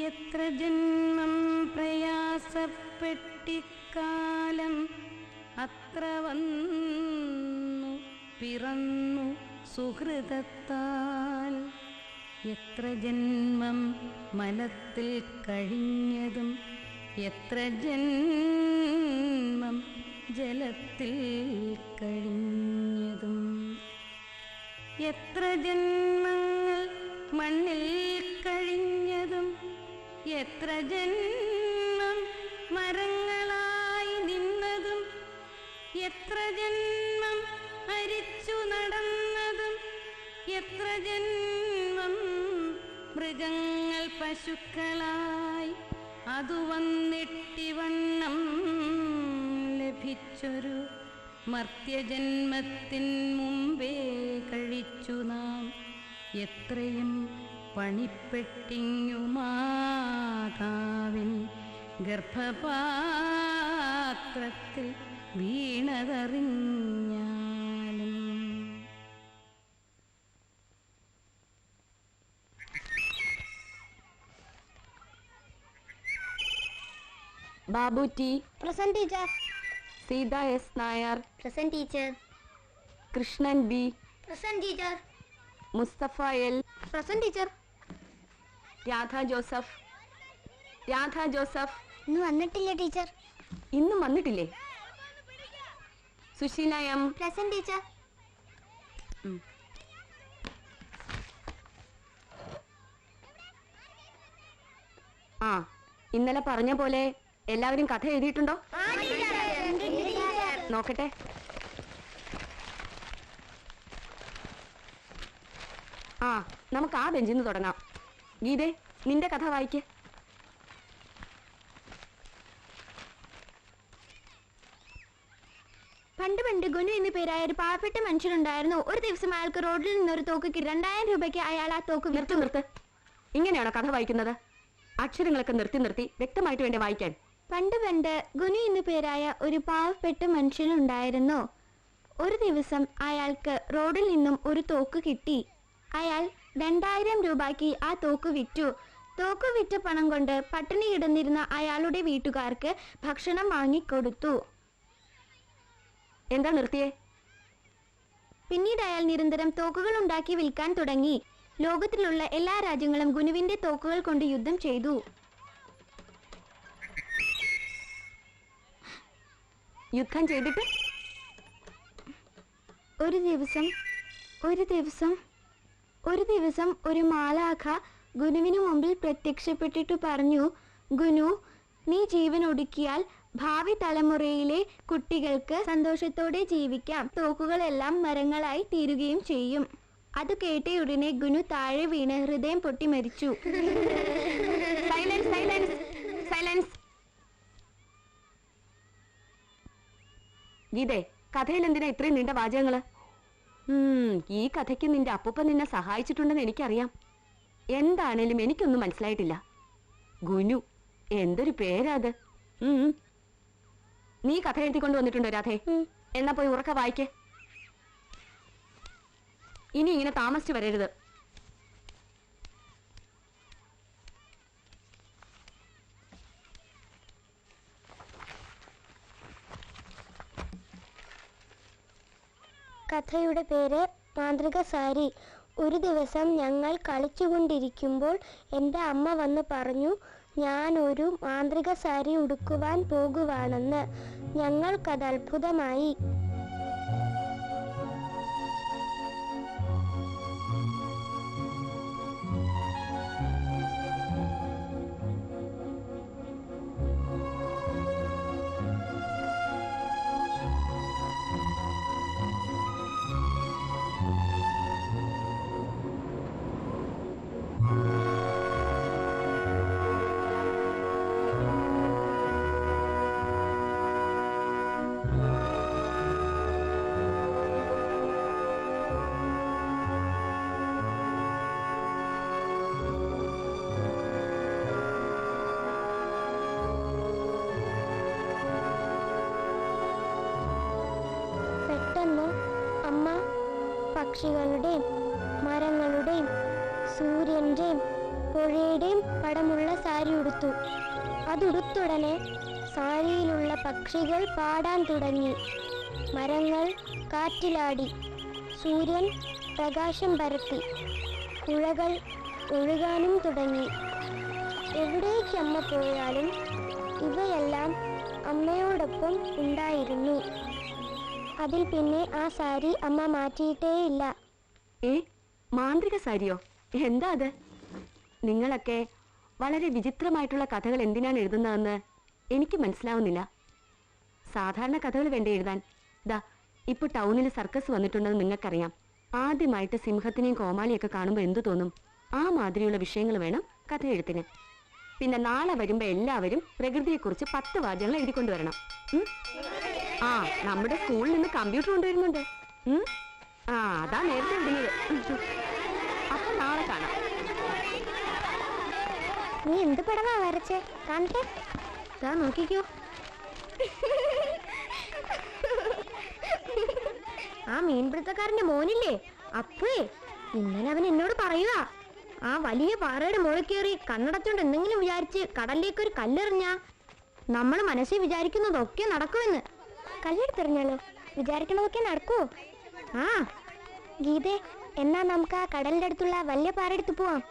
എത്ര ജന്മം പ്രയാസപ്പെട്ടിക്കാലം അത്ര വന്നു പിറന്നു സുഹൃതത്താൽ. എത്ര ജന്മം മനത്തിൽ കഴിഞ്ഞതും എത്ര ജന്മം ജലത്തിൽ കഴിഞ്ഞതും. എത്ര ജന്മങ്ങൾ മണ്ണിൽ കഴിഞ്ഞതും എത്ര ജന്മം മരങ്ങളായി നിന്നതും എത്ര ജന്മം അരിച്ചു നടന്നതും എത്ര ജന്മം മൃഗങ്ങൾ പശുക്കളായി അതു വന്നിട്ടിവണ്ണം ലഭിച്ചൊരു മർത്യജന്മത്തിൻ മുമ്പേ കഴിച്ചു നാം എത്രയും പണിപ്പെട്ടിങ്ങു മാതാവിൻ ഗർഭപാത്രത്തിൽ വീണതറിഞ്ഞാലും. Babu T. Present teacher. Seetha S Nair. Present teacher. Krishnan B. Present teacher. Musthafa L. Present teacher. Radha Joseph. Radha Joseph ഇന്ന് വന്നിട്ടില്ല ടീച്ചർ. ഇന്നും വന്നിട്ടില്ലേ? സുശീല എം. Present teacher. ആ, ഇന്നലെ പറഞ്ഞ പോലെ എല്ലാവരും കഥ എഴുതിയിട്ടുണ്ടോ? നോക്കട്ടെ. ആ, നമുക്ക് ആ ബെഞ്ചിൽ നിന്ന് തുടങ്ങാം. ഗീതേ, നിന്റെ കഥ വായിക്ക്. പണ്ട് പണ്ട് ഗുനു എന്നു പേരായ ഒരു പാവപ്പെട്ട മനുഷ്യനുണ്ടായിരുന്നു. ഒരു ദിവസം അയാൾക്ക് റോഡിൽ നിന്നൊരു തോക്ക് 2000 രൂപയ്ക്ക് അയാൾ ആ തോക്ക് നിർത്ത്. ഇങ്ങനെയാണോ കഥ വായിക്കുന്നത്? അക്ഷരങ്ങളൊക്കെ നിർത്തി വ്യക്തമായിട്ട് വേണ്ടേ വായിക്കാൻ? പണ്ട് പണ്ട് ഗുനു എന്നു പേരായ ഒരു പാവപ്പെട്ട മനുഷ്യനുണ്ടായിരുന്നു. ഒരു ദിവസം അയാൾക്ക് റോഡിൽ നിന്നും ഒരു തോക്ക് കിട്ടി. അയാൾ 2000 രൂപയ്ക്ക് ആ തോക്ക് വിറ്റു. തോക്ക് വിറ്റ പണം കൊണ്ട് പട്ടിണി കിടന്നിരുന്ന അയാളുടെ വീട്ടുകാർക്ക് ഭക്ഷണം വാങ്ങിക്കൊടുത്തു. എന്താ നിർത്തിയേ? പിന്നീട് അയാൾ നിരന്തരം തോക്കുകൾ ഉണ്ടാക്കി വിൽക്കാൻ തുടങ്ങി. ലോകത്തിലുള്ള എല്ലാ രാജ്യങ്ങളും ഗുനുവിന്റെ തോക്കുകൾ കൊണ്ട് യുദ്ധം ചെയ്തു. യുദ്ധം ചെയ്തിട്ട് ഒരു ദിവസം ഒരു മാലാഖ ഗുനുവിനു മുമ്പിൽ പ്രത്യക്ഷപ്പെട്ടിട്ട് പറഞ്ഞു, ഗുനു, നീ ജീവൻ ഒടുക്കിയാൽ ഭാവി തലമുറയിലെ കുട്ടികൾക്ക് സന്തോഷത്തോടെ ജീവിക്കാം. തോക്കുകളെല്ലാം മരങ്ങളായി തീരുകയും ചെയ്യും. അത് കേട്ടയുടനെ ഗുനു താഴെ വീണ് ഹൃദയം പൊട്ടി മരിച്ചു. സൈലൻസ്. ഗീതേ, കഥയിൽ എന്തിനാ ഇത്രയും നീണ്ട വാചകങ്ങള്? ഈ കഥയ്ക്ക് നിന്റെ അപ്പൂപ്പൻ നിന്നെ സഹായിച്ചിട്ടുണ്ടെന്ന് എനിക്കറിയാം. എന്താണേലും എനിക്കൊന്നും മനസ്സിലായിട്ടില്ല. ഗുനു, എന്തൊരു പേരാത്. നീ കഥ എഴുതിക്കൊണ്ട് വന്നിട്ടുണ്ടോ രാധേ? എന്നാ പോയി ഉറക്കെ വായിക്കേ. ഇനി ഇങ്ങനെ താമസിച്ചു വരരുത്. കഥയുടെ പേര് മാന്ത്രിക സാരി. ഒരു ദിവസം ഞങ്ങൾ കളിച്ചുകൊണ്ടിരിക്കുമ്പോൾ എൻ്റെ അമ്മ വന്ന് പറഞ്ഞു, ഞാനൊരു മാന്ത്രിക സാരി ഉടുക്കുവാൻ പോകുവാണെന്ന്. ഞങ്ങൾക്കത് അത്ഭുതമായി. പക്ഷികളുടെയും മരങ്ങളുടെയും സൂര്യൻ്റെയും പുഴയുടെയും പടമുള്ള സാരി ഉടുത്തു. അതുടുത്തുടനെ സാരിയിലുള്ള പക്ഷികൾ പാടാൻ തുടങ്ങി. മരങ്ങൾ കാറ്റിലാടി. സൂര്യൻ പ്രകാശം പരത്തി. പുഴകൾ ഒഴുകാനും തുടങ്ങി. എവിടേക്ക് അമ്മ പോയാലും ഇവയെല്ലാം അമ്മയോടൊപ്പം ഉണ്ടായിരുന്നു. അതിൽ പിന്നെ ആ സാരി അമ്മ മാറ്റിയിട്ടേയില്ല. മാന്ത്രിക സാരിയോ? എന്താ അത്? നിങ്ങളൊക്കെ വളരെ വിചിത്രമായിട്ടുള്ള കഥകൾ എന്തിനാണ് എഴുതുന്നതെന്ന് എനിക്ക് മനസ്സിലാവുന്നില്ല. സാധാരണ കഥകൾ വേണ്ട എഴുതാൻ. ദാ ഇപ്പൊ ടൗണിൽ സർക്കസ് വന്നിട്ടുണ്ടെന്ന് നിങ്ങൾക്കറിയാം. ആദ്യമായിട്ട് സിംഹത്തിനെയും കോമാളിയൊക്കെ കാണുമ്പോൾ എന്തു തോന്നും? ആ മാതിരിയുള്ള വിഷയങ്ങൾ വേണം കഥ എഴുത്തിന്. പിന്നെ നാളെ വരുമ്പോ എല്ലാവരും പ്രകൃതിയെക്കുറിച്ച് 10 വാചകങ്ങൾ എഴുതിക്കൊണ്ടുവരണം. ആ, നമ്മുടെ സ്കൂളിൽ നിന്ന് കമ്പ്യൂട്ടർ കൊണ്ടുവരുന്നുണ്ട്. ആ, അതാ നേരത്തെ എഴുതുന്നത്. അപ്പൊ നാളെ കാണാം. നീ എന്ത് പടമാ വരച്ചേ? കാണട്ടെ. ഇതാ നോക്കിക്കോ. ആ മീൻപിടുത്തക്കാരന്റെ മോനില്ലേ അപ്പേ, ഇന്നലെ അവൻ എന്നോട് പറയുക, ആ വലിയ പാറയുടെ മുകളിൽ കയറി കണ്ണടച്ചോണ്ട് എന്തെങ്കിലും വിചാരിച്ച് കടലിലേക്ക് ഒരു കല്ലെറിഞ്ഞാ നമ്മൾ മനസ്സിൽ വിചാരിക്കുന്നതൊക്കെ നടക്കുമെന്ന്. കല്ലെടുത്തെറിഞ്ഞാലോ? വിചാരിക്കണതൊക്കെ നടക്കുവോ? ആ ഗീതേ, എന്നാ നമുക്ക് ആ കടലിന്റെ അടുത്തുള്ള വലിയ പാറയെടുത്ത് പോവാം.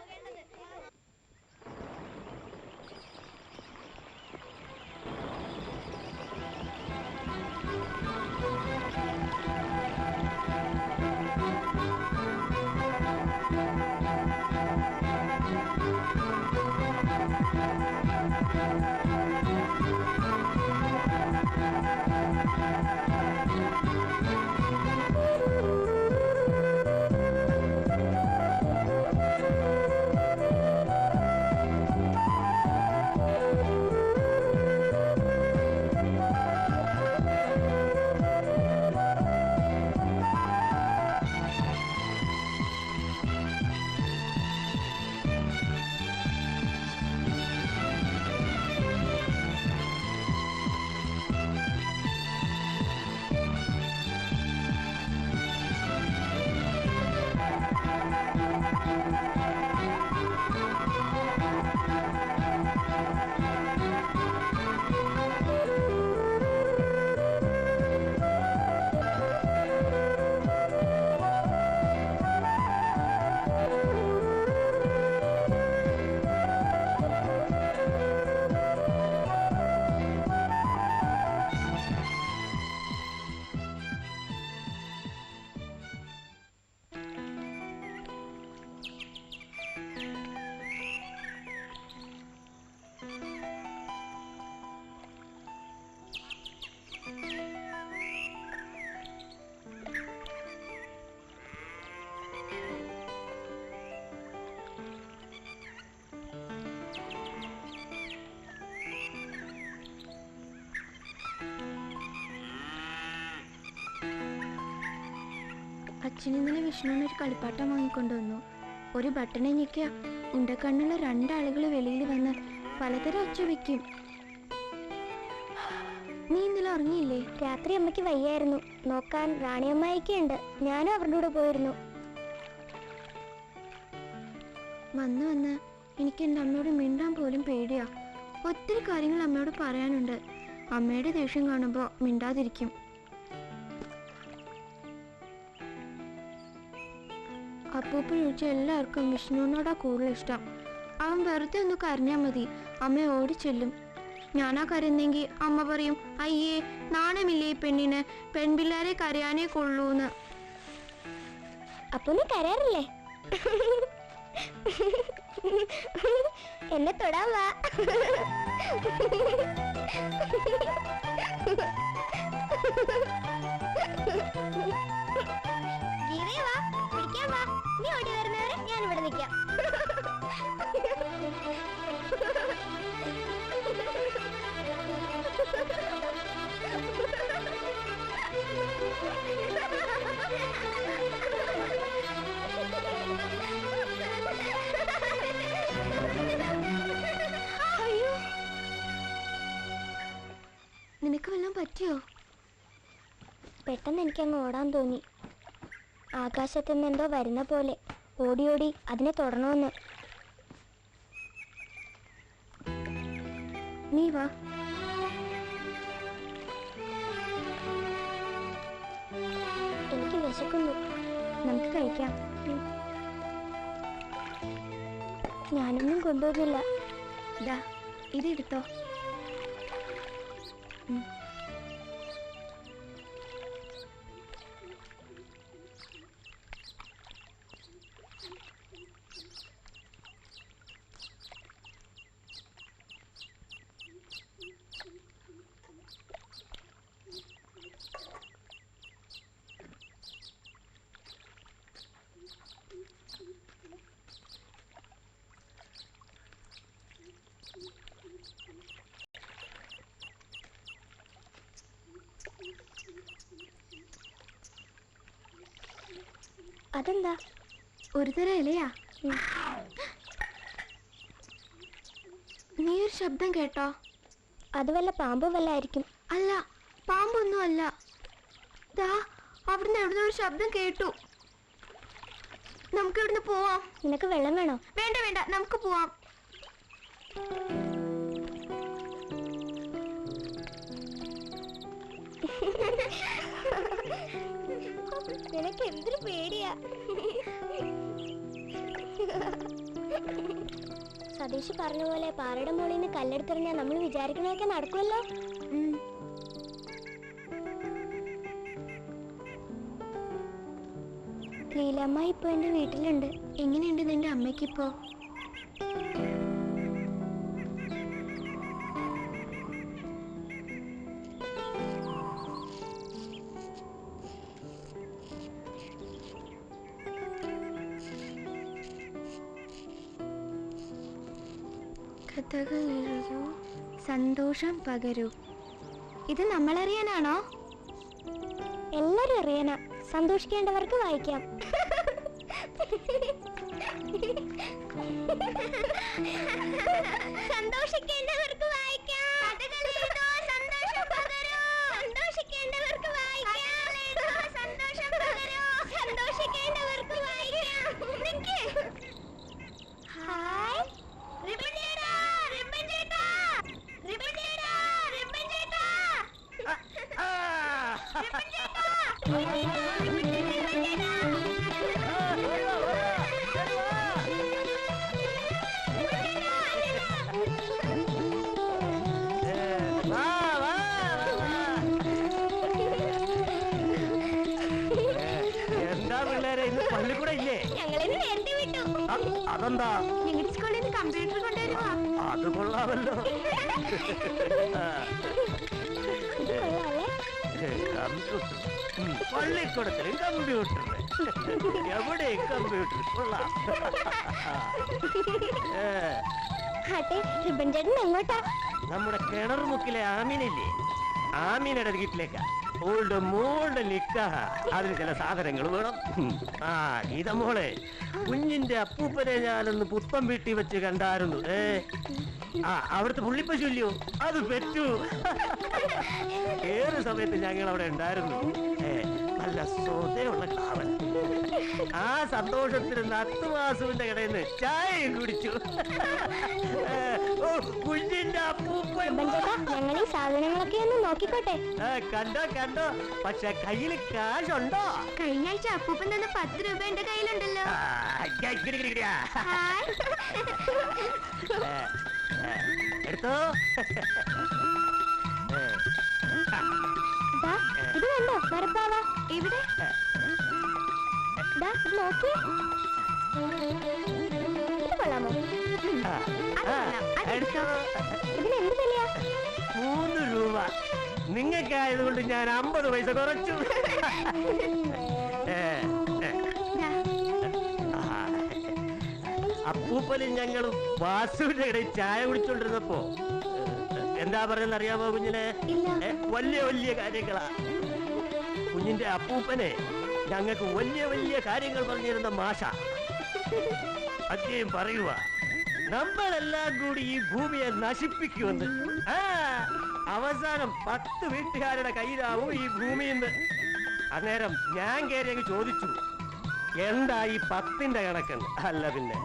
അച്ഛൻ ഇന്നലെ വിഷ്ണുവിനൊരു കളിപ്പാട്ടം വാങ്ങിക്കൊണ്ടുവന്നു. ഒരു ബട്ടണെ ഞെക്കിയ ഉണ്ടക്കണ്ണുള്ള 2 ആളുകൾ വെളിയിൽ വന്ന് പലതരം ഒച്ച വയ്ക്കും. നീ ഇന്നലെ ഉറങ്ങിയില്ലേ? രാത്രി അമ്മയ്ക്ക് വയ്യായിരുന്നു. നോക്കാൻ റാണിയമ്മയൊക്കെ ഉണ്ട്. ഞാനും അവരുടെ കൂടെ പോയിരുന്നു. വന്ന് വന്ന് എനിക്ക് എൻ്റെ അമ്മയോട് മിണ്ടാൻ പോലും പേടിയാ. ഒത്തിരി കാര്യങ്ങൾ അമ്മയോട് പറയാനുണ്ട്. അമ്മയുടെ ദേഷ്യം കാണുമ്പോൾ മിണ്ടാതിരിക്കും. അപ്പൂപ്പ ചോദിച്ച എല്ലാവർക്കും വിഷ്ണുവിനോടാ കൂടുതൽ ഇഷ്ടം. അവൻ വെറുതെ ഒന്ന് കരഞ്ഞാൽ മതി, അമ്മ ഓടിച്ചെല്ലും. ഞാനാ കരയുന്നെങ്കിൽ അമ്മ പറയും, അയ്യേ നാണമില്ലേ ഈ പെണ്ണിന്, പെൺപിള്ളേരെ കരയാനേ കൊള്ളൂന്ന്. അപ്പൊ നീ കരയാറില്ലേ? എന്നെ തൊടാൻ വാ. നീ ഓടി വരുന്നവരെ ഞാൻ ഇവിടെ നിൽക്കാം. അയ്യോ, നിനക്ക് വല്ലതും പറ്റിയോ? പെട്ടെന്ന് എനിക്കങ്ങ് ഓടാൻ തോന്നി. ആകാശത്തുനിന്ന് എന്തോ വരുന്ന പോലെ ഓടി ഓടി അതിനെ തൊടണമെന്ന്. നീ വാ. എനിക്ക് വിശക്കുന്നു, നമുക്ക് കഴിക്കാം. ഞാനൊന്നും കൊണ്ടുവന്നില്ല. ദാ ഇതെടുത്തോ. അതെന്താ? ഒരു തരം ഇലയാ. നീ ഒരു ശബ്ദം കേട്ടോ? അത് വല്ല പാമ്പ് വല്ലായിരിക്കും. അല്ല, പാമ്പൊന്നും അല്ല. ദാ അവിടുന്ന് എവിടുന്ന് ഒരു ശബ്ദം കേട്ടു. നമുക്ക് ഇവിടുന്ന് പോവാം. നിനക്ക് വെള്ളം വേണോ? വേണ്ട വേണ്ട, നമുക്ക് പോവാം. നിനക്ക് എന്തൊരു പേടിയാ. സതീഷ് പറഞ്ഞ പോലെ പാറയുടെ മുകളിൽ നിന്ന് കല്ലെടുത്തെറിഞ്ഞാൽ നമ്മൾ വിചാരിക്കുന്നതൊക്കെ നടക്കുമല്ലോ. ലീലമ്മ ഇപ്പൊ എന്റെ വീട്ടിലുണ്ട്. എങ്ങനെയുണ്ട് നിന്റെ അമ്മയ്ക്കിപ്പോ? കഥകൾ എഴുതൂ, സന്തോഷം പകരൂ. ഇത് നമ്മളറിയാനാണോ? എല്ലാരും അറിയാനാ. സന്തോഷിക്കേണ്ടവർക്ക് വായിക്കാം. സന്തോഷിക്കേണ്ടവർക്ക് വായിക്കാം. കഥകൾ എഴുതൂ, സന്തോഷം പകരൂ. സന്തോഷിക്കേണ്ടവർക്ക് വായിക്കാം. സന്തോഷം പകരൂ. സന്തോഷിക്കേണ്ടവർക്ക് വായിക്കാം. ഹായ് റിബൺ ചേട്ടാ, റിബൺ ചേട്ടാ, റിബൺ ചേട്ടാ, റിബൺ ചേട്ടാ, റിബൺ ചേട്ടാ, എന്താ പിള്ളേരെ ഇന്ന് പള്ളിക്കൂടെ ഇല്ലേ? ഞങ്ങളിന്ന് നേരത്തെ വിട്ടു. അതെന്താ? ഞങ്ങളുടെ സ്കൂളിൽ നിന്ന് കമ്പ്യൂട്ടർ കൊണ്ടുവരുവാ. അത് കൊള്ളാമല്ലോ. കമ്പ്യൂട്ടർ പള്ളിക്കൂടത്തിലും കമ്പ്യൂട്ടർ, എവിടെയും കമ്പ്യൂട്ടർ കൊള്ളാം. റിബൺ ചേട്ടൻ എങ്ങോട്ടാ? നമ്മുടെ കിണർ മുക്കിലെ ആമീനില്ലേ, ആമീനയുടെ വീട്ടിലേക്കാ. ഓൾഡ് മോളുടെ നിക്കാഹ, അതിന് ചില സാധനങ്ങൾ വേണം. ആ ഗീതമോളെ, കുഞ്ഞിന്റെ അപ്പൂപ്പനെ ഞാനൊന്ന് പുത്തം വീട്ടി വെച്ച് കണ്ടായിരുന്നു. അവിടുത്തെ പുള്ളിപ്പശു ഇല്ലയോ, അത് പെറ്റു. ഏറെ സമയത്ത് ഞങ്ങൾ അവിടെ ഉണ്ടായിരുന്നു. നല്ല സ്വതയുള്ള കാവൽ. ആ സന്തോഷത്തിന് നത്തുവാസുവിന്റെ കടയിൽ നിന്ന് ചായയും കുടിച്ചു. കുഞ്ഞിന്റെ അപ്പൂപ്പൻ. ഞങ്ങൾ ഈ സാധനങ്ങളൊക്കെ ഒന്ന് നോക്കിക്കോട്ടെ. കണ്ടോ കണ്ടോ, പക്ഷെ കയ്യിൽ കാശുണ്ടോ? കഴിഞ്ഞ ആഴ്ച അപ്പൂപ്പൻ തന്ന 10 രൂപ എന്റെ കയ്യിലുണ്ടല്ലോ. എടുത്തോ. ഇത് കണ്ടോ മരപ്പാവ? ഇവിടെ നോക്കി. ഇത് കൊള്ളാമോ? ഇതിന് എന്ത് വിലയാ? 3 രൂപ. നിങ്ങൾക്കായതുകൊണ്ട് ഞാൻ 50 പൈസ കുറച്ചു. അപ്പൂപ്പനും ഞങ്ങളും വാസുവിന്റെ ഇടയിൽ ചായ കുടിച്ചോണ്ടിരുന്നപ്പോ എന്താ പറയുന്നത് അറിയാമോ കുഞ്ഞിനെ? വലിയ വലിയ കാര്യങ്ങളാ. കുഞ്ഞിന്റെ അപ്പൂപ്പനെ ഞങ്ങൾക്ക് വലിയ വലിയ കാര്യങ്ങൾ പറഞ്ഞിരുന്ന മാഷ അദ്ദേഹം പറയുക, നമ്മളെല്ലാം കൂടി ഈ ഭൂമിയെ നശിപ്പിക്കുമെന്ന്. അവസാനം 10 വീട്ടുകാരുടെ കയ്യിലാവും ഈ ഭൂമിന്ന്. അന്നേരം ഞാൻ കയറി ചോദിച്ചു, എന്താ ഈ 10ന്റെ കണക്കെന്ന്. അല്ല പിന്നെ.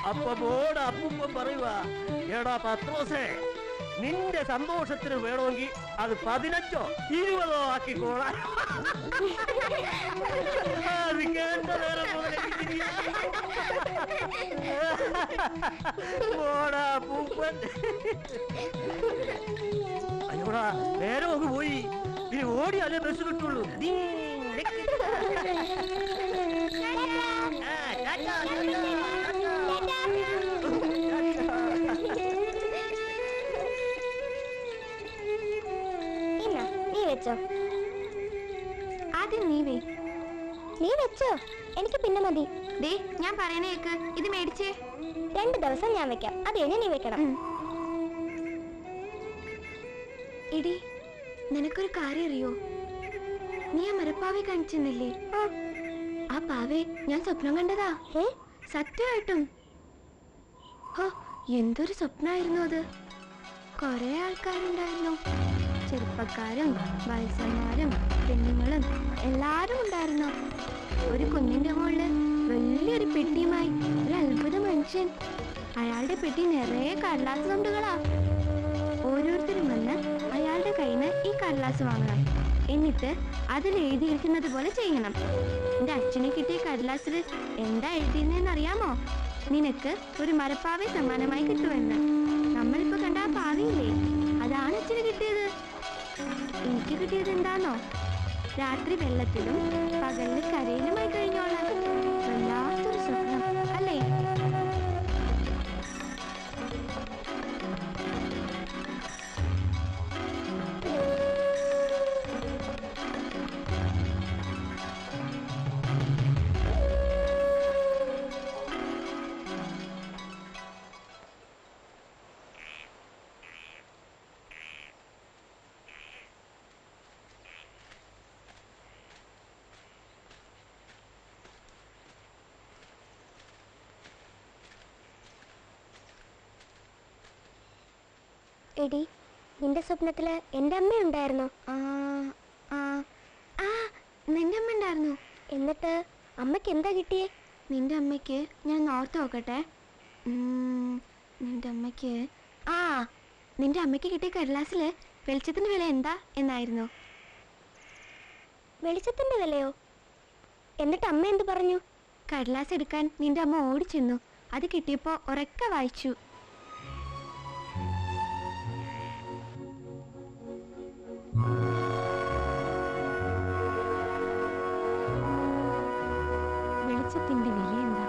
അപ്പൊ ബോർഡ് അപ്പൂപ്പൻ പറയുക, എടാ പത്രോസേ, നിന്റെ സന്തോഷത്തിന് വേണമെങ്കിൽ അത് 15ഓ 20ഓ ആക്കിക്കോളാം. അത് കേട്ട നേരം മുതൽ ഓടാ പൂപ്പൻ. അയ്യോടാ നേരം അങ്ങ് പോയി. ഇനി ഓടിയാലേ ബസ് കിട്ടുള്ളൂ. നീ വെച്ചോ, ആദ്യം നീ വെച്ചോ, എനിക്ക് പിന്നെ മതി. ദേ ഞാൻ പറയണേക്ക്, ഇത് മേടിച്ചേ. 2 ദിവസം ഞാൻ വെക്കാം, അത് കഴിഞ്ഞ് നീ വെക്കണം. എടി, നിനക്കൊരു കാര്യം അറിയോ? നീ ആ മരപ്പാവെ കാണിച്ചെന്നില്ലേ? ആ പാവെ ഞാൻ സ്വപ്നം കണ്ടതാ. സത്യമായിട്ടും. ഹോ, എന്തൊരു സ്വപ്നായിരുന്നു അത്. കൊറേ ആൾക്കാരുണ്ടായിരുന്നു. ചെറുപ്പക്കാരും വയസ്സന്മാരും പെണ്ണുങ്ങളും എല്ലാരും ഉണ്ടായിരുന്നു. ഒരു കുഞ്ഞിന്റെ മുകളില് വലിയൊരു പെട്ടിയുമായി ഒരു അത്ഭുത മനുഷ്യൻ. അയാളുടെ പെട്ടി നിറയെ കടലാസ് തുണ്ടുകളാ. ഓരോരുത്തരും വന്ന് അയാളുടെ കയ്യിൽ നിന്ന് ഈ കടലാസ് വാങ്ങണം. എന്നിട്ട് അതിൽ എഴുതിയിരിക്കുന്നത് പോലെ ചെയ്യണം. എന്റെ അച്ഛനെ കിട്ടിയ കടലാസിൽ എന്താ എഴുതിയെന്ന് അറിയാമോ? നിനക്ക് ഒരു മരപ്പാവെ സമ്മാനമായി കിട്ടുമെന്ന്. നമ്മളിപ്പോ കണ്ട ആ പാവയില്ലേ, അതാണ് അച്ഛന് കിട്ടിയത്. എനിക്ക് കിട്ടിയത് എന്താണോ? രാത്രി വെള്ളത്തിലും പകലിൽ കരയിലുമായി കഴിഞ്ഞോളാം. വല്ലാത്തൊരു സ്വപ്നം അല്ലേ? എടി, നിന്റെ സ്വപ്നത്തില് എന്റെ അമ്മ ഉണ്ടായിരുന്നോ? നിന്റെ അമ്മ ഉണ്ടായിരുന്നു. എന്നിട്ട് അമ്മയ്ക്ക് എന്താ കിട്ടിയേ? നിന്റെ അമ്മയ്ക്ക് ഞാൻ ഓർത്ത് നോക്കട്ടെ. നിന്റെ അമ്മയ്ക്ക് കിട്ടിയ കടലാസില് വെളിച്ചത്തിന്റെ വില എന്താ എന്നായിരുന്നു. വെളിച്ചത്തിന്റെ വിലയോ? എന്നിട്ട് അമ്മ എന്ത് പറഞ്ഞു? കടലാസ് എടുക്കാൻ നിന്റെ അമ്മ ഓടിച്ചെന്നു. അത് കിട്ടിയപ്പോ ഉറക്കെ വായിച്ചു. വെളിച്ചത്തിന്റെ വില എന്താ?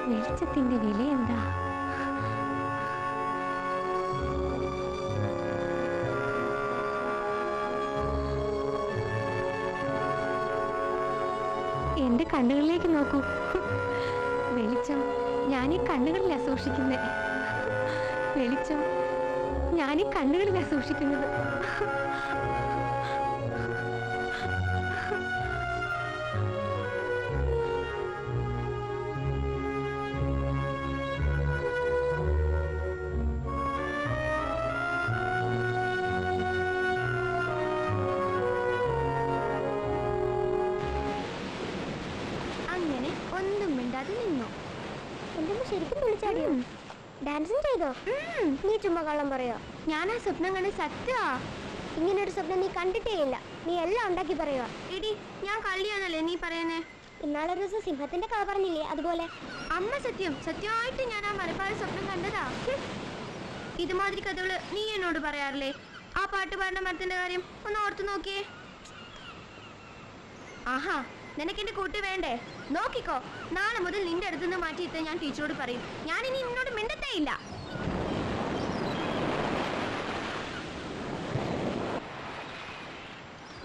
വെളിച്ചത്തിന്റെ വില എന്താ? എന്റെ കണ്ണുകളിലേക്ക് നോക്കൂ. വെളിച്ചം ഞാൻ ഈ കണ്ണുകളിലാ സൂക്ഷിക്കുന്നത്. വെളിച്ചം ഞാൻ ഈ കണ്ണുകളിലാ സൂക്ഷിക്കുന്നത്. അങ്ങനെ ഒന്നും മിണ്ടാതെ നിന്നു. എന്തെങ്കിലും ശരിക്കും വിളിച്ചാടിയോ? ഡാൻസും ചെയ്തോ? നീ ചുമ്മാ കള്ളം പറയോ? ഞാൻ ആ സ്വപ്നം കണ്ട് സത്യമാ. ഇങ്ങനൊരു സ്വപ്നം നീ കണ്ടിട്ടേ ഇല്ല. നീ എല്ലാം ഉണ്ടാക്കി പറയുക. എടി, ഞാൻ കള്ളിയാണല്ലേ നീ പറയുന്നേ? ഇന്നാളൊരു ദിവസം സിംഹത്തിന്റെ കഥ പറഞ്ഞില്ലേ, അതുപോലെ. അമ്മ സത്യമായിട്ട് ഞാൻ ആ മരപ്പാട് സ്വപ്നം കണ്ടതാ. ഇതുമാതിരി കഥകള് നീ എന്നോട് പറയാറില്ലേ? ആ പാട്ട് പാടുന്ന മരത്തിന്റെ കാര്യം ഒന്ന് ഓർത്തു നോക്കിയേ. ആഹാ, നിനക്കെന്റെ കൂട്ട് വേണ്ടേ? നോക്കിക്കോ, നാളെ മുതൽ നിന്റെ അടുത്തുനിന്ന് മാറ്റിയിട്ട് ഞാൻ ടീച്ചറോട് പറയും. ഞാനിനി നിന്നോട് മിണ്ടത്തേ ഇല്ല.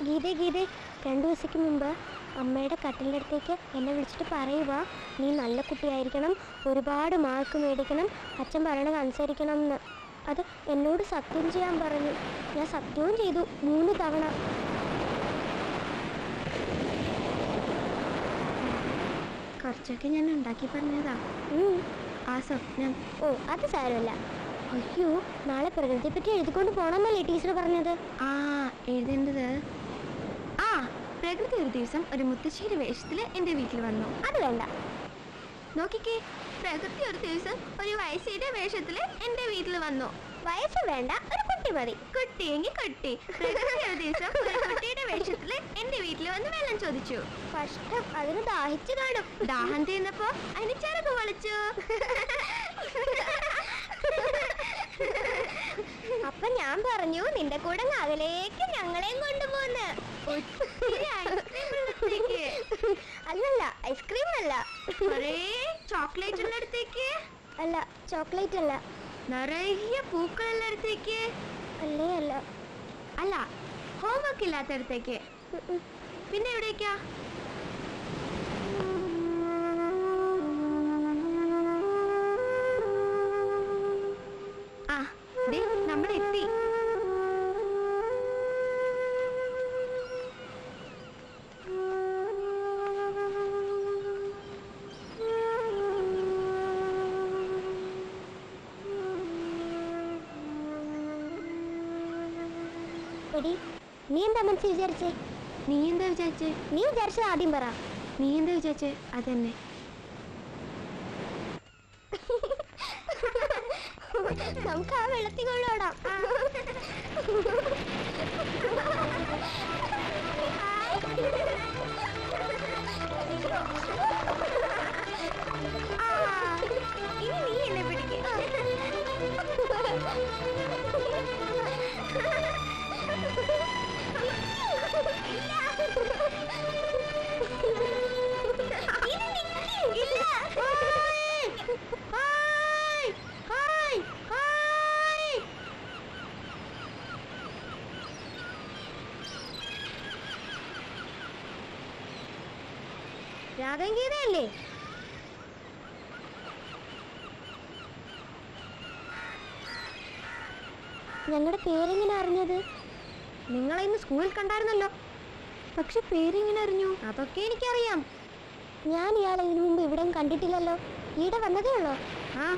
ഗീതേ 2 ദിവസത്തിന് മുമ്പ് അമ്മയുടെ കട്ടിലിൻ്റെ അടുത്തേക്ക് എന്നെ വിളിച്ചിട്ട് പറയുക, നീ നല്ല കുട്ടിയായിരിക്കണം, ഒരുപാട് മാർക്ക് മേടിക്കണം, അച്ഛൻ പറയണത് അനുസരിക്കണം എന്ന്. അത് എന്നോട് സത്യം ചെയ്യാൻ പറഞ്ഞു. ഞാൻ സത്യവും ചെയ്തു 3 തവണ. കുറച്ചൊക്കെ ഞാൻ ഉണ്ടാക്കി പറഞ്ഞതാ ആ സ്വപ്നം. ഓ, അത് സാരമല്ല. അയ്യോ, നാളെ പ്രകൃതിയെ പറ്റി എഴുതിക്കൊണ്ട് പോകണമെന്നല്ലേ ടീച്ചർ പറഞ്ഞത്? ആ, എഴുതേണ്ടത്. ആ, പ്രകൃതി ഒരു ദിവസം ഒരു മുത്തശ്ശിയുടെ വേഷത്തിൽ എൻ്റെ വീട്ടിൽ വന്നു. അത് വേണ്ട. നോക്കിക്കേ, പ്രകൃതി ഒരു ദിവസം ഒരു വയസ്സിന്റെ വേഷത്തില് എന്റെ വീട്ടിൽ വന്നു. വയസ്സ് വേണ്ട, ഒരു കുട്ടി മതി. കുട്ടിയെങ്കിൽ കുട്ടി. പ്രകൃതി ഒരു ദിവസം ഒരു കുട്ടിയുടെ വേഷത്തില് എന്റെ വീട്ടിൽ വന്ന് വെള്ളം ചോദിച്ചു. കഷ്ടം, അതിന് ദാഹിച്ചു കാണും. ദാഹം തീർന്നപ്പോ അതിന് ചിറക് വലിച്ചു. അപ്പൊ ഞാൻ പറഞ്ഞു, നിന്റെ കൂടെ അകലേക്ക് ഞങ്ങളെയും കൊണ്ടുപോന്ന്. അല്ലല്ല, ഐസ്ക്രീം അല്ല. ചോക്ലേറ്റ് ഉള്ള അടുത്തേക്ക് അല്ല. ചോക്ലേറ്റ് അല്ല. നിറയെ പൂക്കളുള്ള അടുത്തേക്ക് അല്ലേ? അല്ല അല്ല. ഹോംവർക്ക് ഇല്ലാത്തടത്തേക്ക്. പിന്നെ എവിടേക്കാ? ആ, നമ്മളെത്തി. നീ എന്താ മനസ്സിൽ വിചാരിച്ചേ? നീ എന്താ വിചാരിച്ചേ? നീ വിചാരിച്ചത് ആദ്യം പറ. നീ എന്താ വിചാരിച്ചേ? അതന്നെ. നമുക്ക് ആ വെള്ളത്തിൽ കൊള്ളോടാം. ഇനി നീ എന്നെ പിടിക്കേ. രാഗം ഗീതയല്ലേ? ഞങ്ങളുടെ പേരെങ്ങനെ അറിഞ്ഞത്? നിങ്ങളെ ഇന്ന് സ്കൂളിൽ കണ്ടായിരുന്നല്ലോ. പക്ഷെ പേരെങ്ങനെ അറിഞ്ഞു? അതൊക്കെ എനിക്കറിയാം. ഞാൻ ഇയാളെ ഇതിനു മുമ്പ് ഇവിടെ കണ്ടിട്ടില്ലല്ലോ. ഈടെ വന്നതേ ഉള്ളോ? ആ,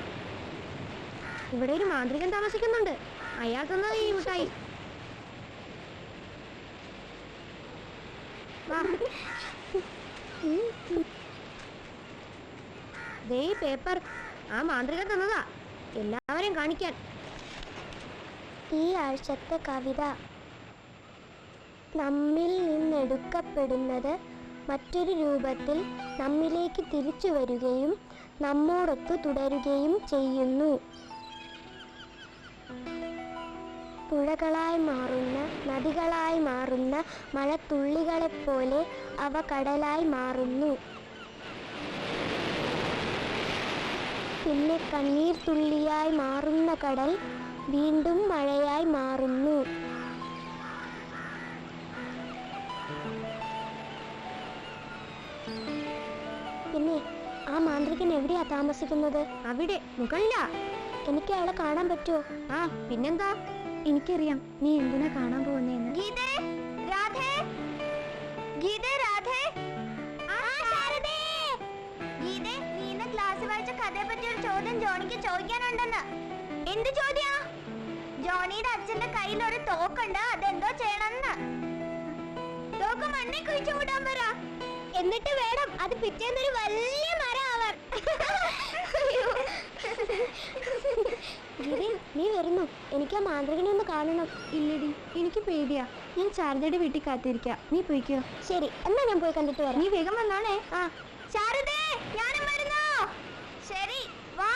ഇവിടെ ഒരു മാന്ത്രികൻ താമസിക്കുന്നുണ്ട്. അയാൾ തന്നത് ഈ മിഠായി. ദേ പേപ്പർ ആ മാന്ത്രികൻ തന്നതാ, എല്ലാവരെയും കാണിക്കാൻ. ഈ ആഴ്ചത്തെ കവിത. നമ്മിൽ നിന്നെടുക്കപ്പെടുന്നത് മറ്റൊരു രൂപത്തിൽ നമ്മിലേക്ക് തിരിച്ചു വരികയും നമ്മോടൊത്ത് തുടരുകയും ചെയ്യുന്നു. പുഴകളായി മാറുന്ന, നദികളായി മാറുന്ന മഴത്തുള്ളികളെപ്പോലെ അവ കടലായി മാറുന്നു. പിന്നെ കണ്ണീർ തുള്ളിയായി മാറുന്ന കടൽ വീണ്ടും മഴയായി മാറുന്നു. പിന്നെ ആ മാന്ത്രികൻ എവിടെയാ താമസിക്കുന്നത്? അവിടെ, മുകളിലാ. എനിക്ക് അയാളെ കാണാൻ പറ്റുമോ? ആ, പിന്നെന്താ, എനിക്കറിയാം നീ എന്തിനാ കാണാൻ പോകുന്നേന്ന്. ഗീതേ, രാധേ, ഗീതേ, രാധേ. ഗീതേ, നീ ഇന്ന് ക്ലാസ് വായിച്ച കഥയെ പറ്റി ഒരു ചോദ്യം ജോണിക്ക് ചോദിക്കാനുണ്ടെന്ന്. എന്ത് ചോദ്യാ? ജോണിയുടെ അച്ഛന്റെ കയ്യിൽ ഒരു തോക്കുണ്ട്, അതെന്തോ ചെയ്യണമെന്ന്. തോക്ക് മണ്ണെ കുഴിച്ചു വിടാൻ പറ. എന്നിട്ട് വേണം അത് പിറ്റേന്നൊരു വലിയ മരം ആവാൻ. നീ വരുന്നു? എനിക്ക് ആ മാന്ത്രികനെ ഒന്ന് കാണണം. ഇല്ലടി, എനിക്ക് പേടിയാ. ഞാൻ ശാരദയുടെ വീട്ടിൽ കാത്തിരിക്കാം, നീ പോയിക്കോ. ശരി, എന്നാ ഞാൻ പോയി കണ്ടിട്ട് വരാം. നീ വേഗം വന്നാണേ. ആ, ശാരദേ, ഞാനും വരുന്നു. ശരി, വാ.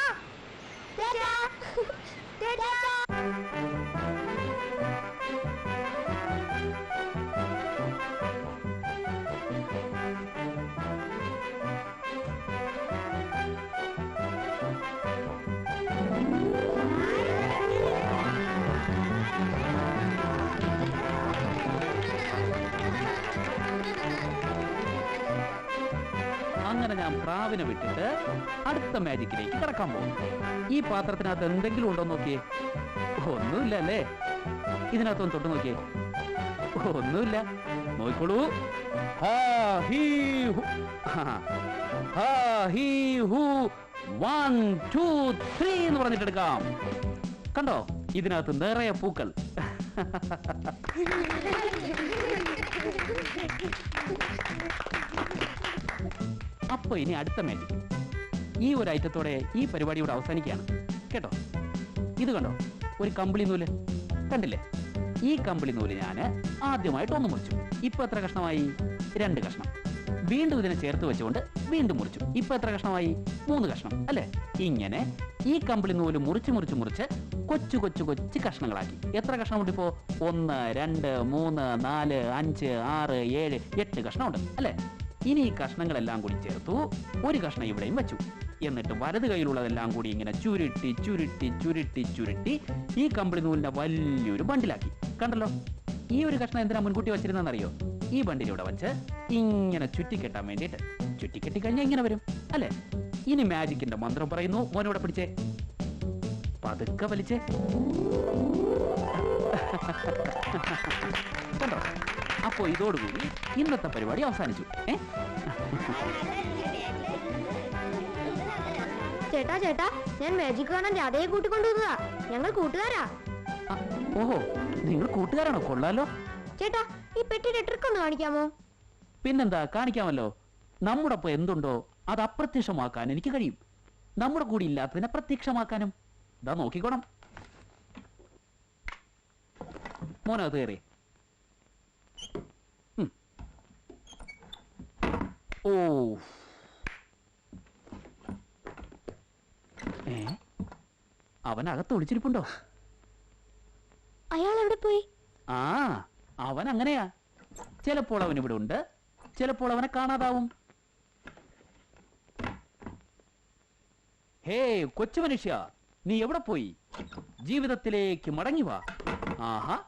അങ്ങനെ ഞാൻ പ്രാവിനെ വിട്ടിട്ട് അടുത്ത മാജിക്കിലേക്ക് കിടക്കാൻ പോകും. ഈ പാത്രത്തിനകത്ത് എന്തെങ്കിലും ഉണ്ടോ നോക്കിയേ. ഒന്നുമില്ല അല്ലേ? ഇതിനകത്തൊന്ന് തൊട്ട് നോക്കിയേ. ഒന്നുമില്ല. നോക്കിക്കോളൂ. ഹാ ഹീ ഹു, ഹാ ഹീ ഹു, 1 2 3 എന്ന് പറഞ്ഞിട്ട് എടുക്കാം. കണ്ടോ, ഇതിനകത്ത് നിറയെ പൂക്കൾ. അപ്പൊ ഇനി അടുത്ത മാജിക്. ഈ ഒരു ഐറ്റത്തോടെ ഈ പരിപാടി ഇവിടെ അവസാനിക്കുകയാണ് കേട്ടോ. ഇത് കണ്ടോ, ഒരു കമ്പിളി നൂല് കണ്ടില്ലേ? ഈ കമ്പിളി നൂല് ഞാൻ ആദ്യമായിട്ട് ഒന്ന് മുറിച്ചു. ഇപ്പൊ എത്ര കഷ്ണമായി? 2 കഷ്ണം. വീണ്ടും ഇതിനെ ചേർത്ത് വെച്ചുകൊണ്ട് വീണ്ടും മുറിച്ചു. ഇപ്പൊ എത്ര കഷ്ണമായി? 3 കഷ്ണം അല്ലേ? ഇങ്ങനെ ഈ കമ്പിളി നൂല് മുറിച്ച് മുറിച്ച് മുറിച്ച് കൊച്ചു കൊച്ചു കൊച്ചു കഷ്ണങ്ങളാക്കി. എത്ര കഷ്ണമുണ്ട് ഇപ്പോ? 1 2 3 4 5 6 7 8 കഷ്ണമുണ്ട് അല്ലേ? ഇനി ഈ കഷ്ണങ്ങളെല്ലാം കൂടി ചേർത്തു, ഒരു കഷ്ണം ഇവിടെയും വെച്ചു. എന്നിട്ട് വലത് കയ്യിലുള്ളതെല്ലാം കൂടി ഇങ്ങനെ ചുരുട്ടി ചുരുട്ടി ചുരുട്ടി ചുരുട്ടി ഈ കമ്പിളി നൂലിനെ വലിയൊരു ബണ്ടിലാക്കി. കണ്ടല്ലോ? ഈ ഒരു കഷ്ണം എന്തിനാ മുൻകൂട്ടി വെച്ചിരുന്നെന്നറിയോ? ഈ ബണ്ടിലൂടെ വെച്ച് ഇങ്ങനെ ചുറ്റിക്കെട്ടാൻ വേണ്ടിയിട്ട്. ചുറ്റിക്കെട്ടി കഴിഞ്ഞാൽ ഇങ്ങനെ വരും അല്ലേ? ഇനി മാജിക്കിന്റെ മന്ത്രം പറയുന്നു. മോനോടെ പിടിച്ചേ, പതുക്കെ വലിച്ചേ. കണ്ടോ? അപ്പോ ഇതോടുകൂടി ഇന്നത്തെ പരിപാടി അവസാനിച്ചു. ചേട്ടാ ചേട്ടാ, ഞാൻ മാജിക് കാണാൻ രാധയെ കൂട്ടിക്കൊണ്ടുവന്നതാ. ഞങ്ങൾ കൂട്ടുകാരാ. ഓഹോ, നിങ്ങൾ കൂട്ടുകാരാണോ? കൊള്ളാലോ. ചേട്ടാ, ഈ പെട്ടിയുടെ ട്രിക്ക് ഒന്ന് കാണിക്കാമോ? പിന്നെന്താ, കാണിക്കാമല്ലോ. നമ്മുടെ ഒപ്പം എന്തുണ്ടോ അത് അപ്രത്യക്ഷമാക്കാൻ എനിക്ക് കഴിയും. നമ്മുടെ കൂടി ഇല്ലാത്തതിനെ പ്രത്യക്ഷമാക്കാനും. ഇതാ നോക്കിക്കോണം. മോനകത്ത് കയറി. ഓ, അവനകത്ത് ഒളിച്ചിരിപ്പുണ്ടോ? അയാൾ എവിടെ പോയി? ആ, അവൻ അങ്ങനെയാ. ചിലപ്പോൾ അവൻ ഇവിടെ ഉണ്ട്, ചിലപ്പോൾ അവനെ കാണാതാവും. ഹേ കൊച്ചു മനുഷ്യ, നീ എവിടെ പോയി? ജീവിതത്തിലേക്ക് മടങ്ങി വാ. ആഹാ,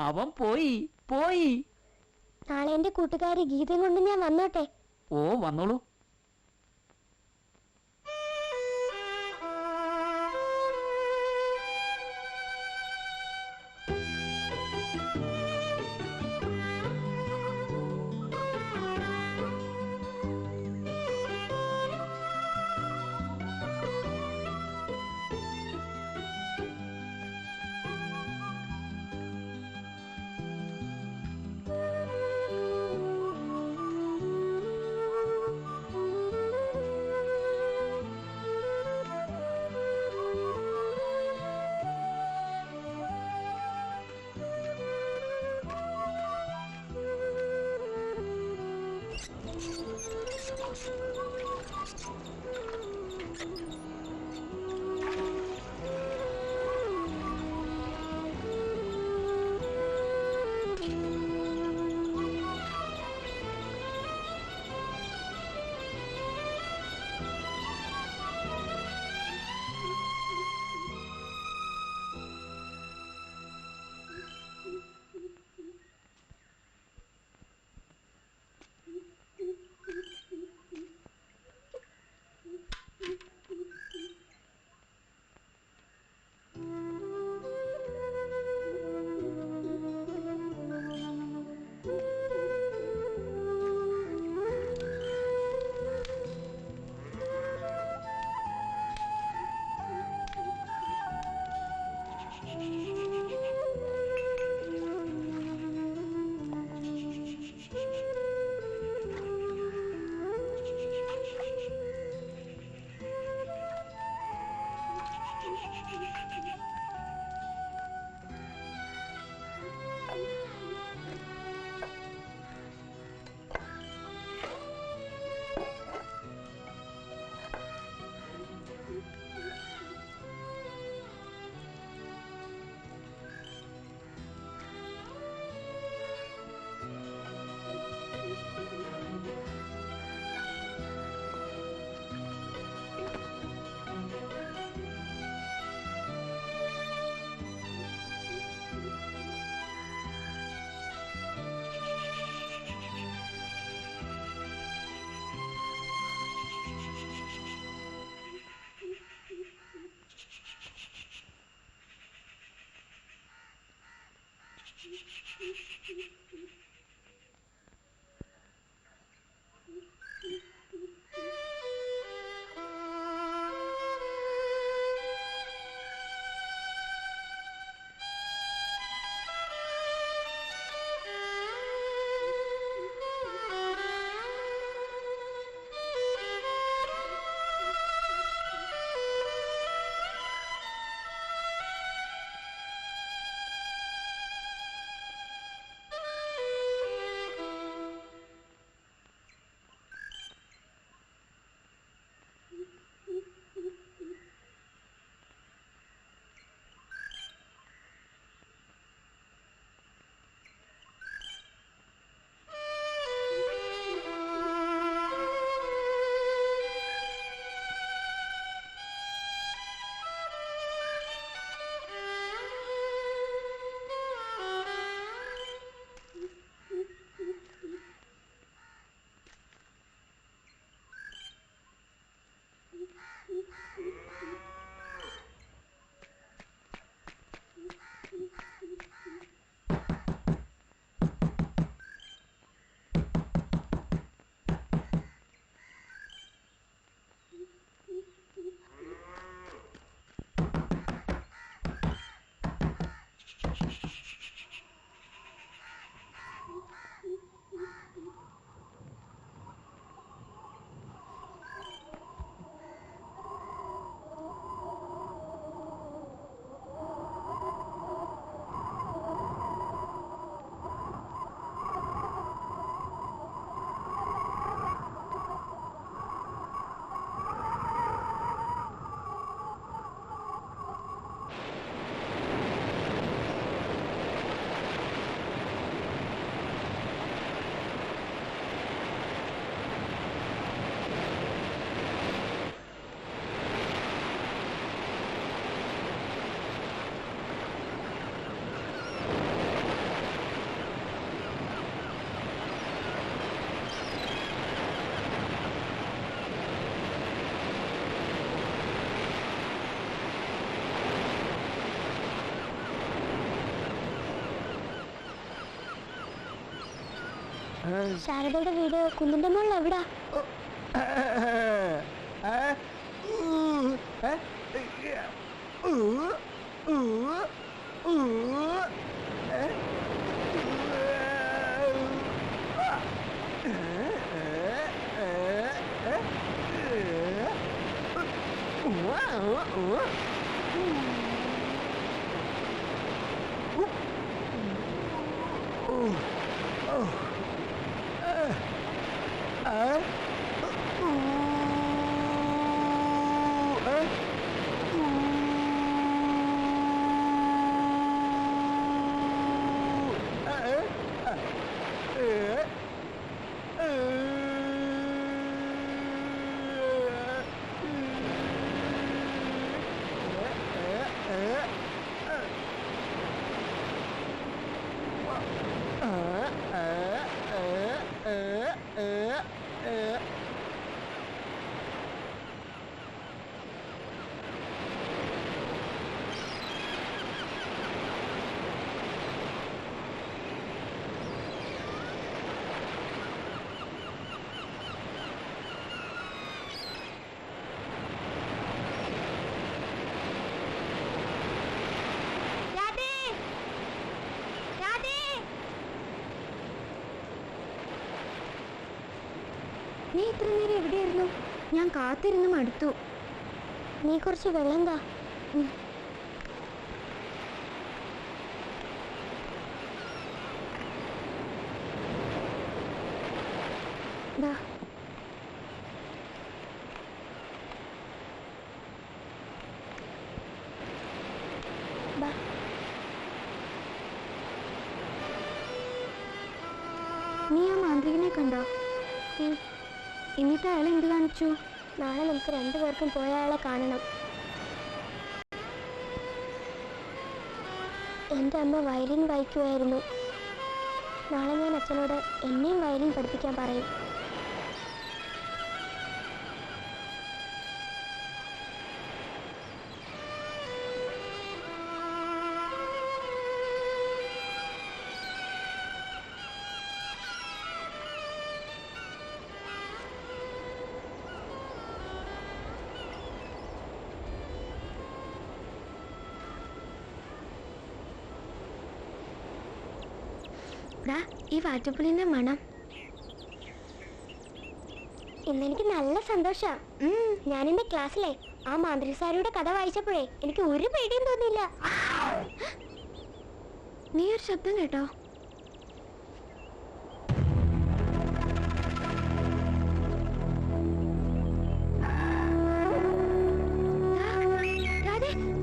അവൻ പോയി പോയി. നാളെ എന്റെ കൂട്ടുകാരി ഗീതയും കൊണ്ട് ഞാൻ വന്നോട്ടെ? ഓ, വന്നോളൂ. ശാരദയുടെ വീട് കുന്നിന്റെ മുകളിൽ എവിടാ? നീ ഇത്ര നേരം എവിടെയായിരുന്നു? ഞാൻ കാത്തിരുന്ന് മടുത്തു. നീ കുറച്ച് വെള്ളം താ. ദാ. ബാ. നീ ആ മാന്ത്രികനെ കണ്ടോ? എന്നിട്ട് അയാൾ എന്ത് കാണിച്ചു? നാളെ നമുക്ക് രണ്ടുപേർക്കും പോയ ആളെ കാണണം. എൻ്റെ അമ്മ വയലിൻ വായിക്കുമായിരുന്നു. നാളെ ഞാൻ അച്ഛനോട് എന്നെയും വയലിൻ പഠിപ്പിക്കാൻ പറയും. ഈ വാറ്റപ്പുളിന്റെ മണം ഇന്നെനിക്ക് നല്ല സന്തോഷാ. ഞാനെന്റെ ക്ലാസ്സിലെ ആ മാന്ത്രിക സാരിയുടെ കഥ വായിച്ചപ്പോഴേ എനിക്ക് ഒരു പേടിയും തോന്നിയില്ല. നീ ഒരു ശബ്ദം കേട്ടോ?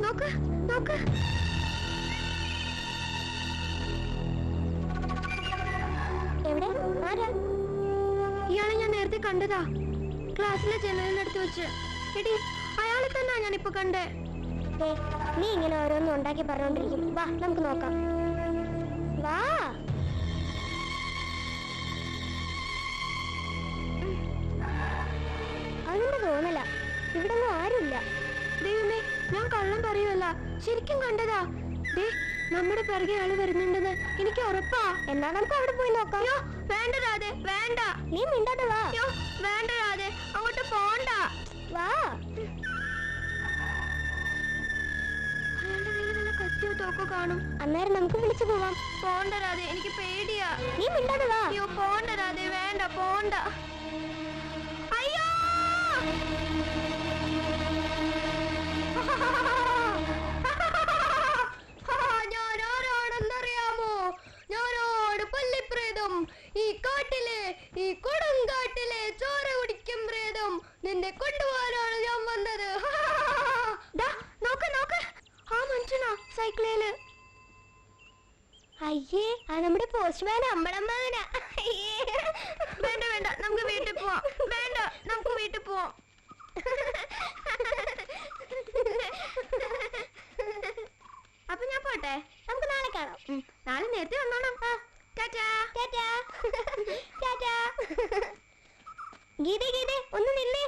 നോക്ക് നോക്ക്. ഇയാളെ ഞാൻ നേരത്തെ കണ്ടതാ, ക്ലാസ്സിലെ ജനലിനടുത്ത് വെച്ച്. എടി, അയാളെ തന്നെ ഞാനിപ്പോ കണ്ടേ. നീ ഇങ്ങനെ ഓരോന്നും ഉണ്ടാക്കി പറഞ്ഞോണ്ടിരിക്കും. വാ, നമുക്ക് നോക്കാം. വാ. അതെന്താ തോന്നല, ഇവിടെ ആരുമില്ല. ദൈവമേ, ഞാൻ കള്ളം പറയുമല്ല, ശരിക്കും കണ്ടതാ. നമ്മുടെ പിറകെ ആള് വരുന്നുണ്ടെന്ന് എനിക്ക് ഉറപ്പാ. എന്നാ നമുക്ക് അവിടെ പോയി നോക്കാം. വേണ്ട രാധേ, വേണ്ട. നീ മിണ്ടാതെ വാ. വേണ്ട രാധേ, അങ്ങോട്ട് പോണ്ട. വാ. അയാളുടെ കയ്യിൽ കത്തിയോ തോക്കോ കാണും. അന്നേരം നമുക്ക് വിളിച്ചു പോവാം. പോണ്ട രാധേ, എനിക്ക് പേടിയാ. നീ മിണ്ടാതെ വാ. അയ്യോ, പോണ്ട രാധേ, വേണ്ട, പോണ്ട. അയ്യോ, ഈ കൊടുങ്കാട്ടിലെ ചോര കുടിക്കും പ്രേതം, നിന്നെ കൊണ്ടുപോകാനാണ് ഞാൻ വന്നത്. നോക്ക് നോക്ക്, ആ മനുഷ്യനാ സൈക്കിളില്. അയ്യേ, അത് നമ്മുടെ പോസ്റ്റ്മാൻ അമ്പളമ്മനാ. വേണ്ട വേണ്ട, നമുക്ക് വീട്ടിൽ പോവാം. വേണ്ട, നമുക്ക് വീട്ടിൽ പോവാം. അപ്പൊ ഞാൻ പോട്ടെ, നമുക്ക് നാളെ കാണാം. നാളെ നേരത്തെ വന്നോണം. ഗീതേ ഗീതേ, ഒന്ന് നിന്നേ.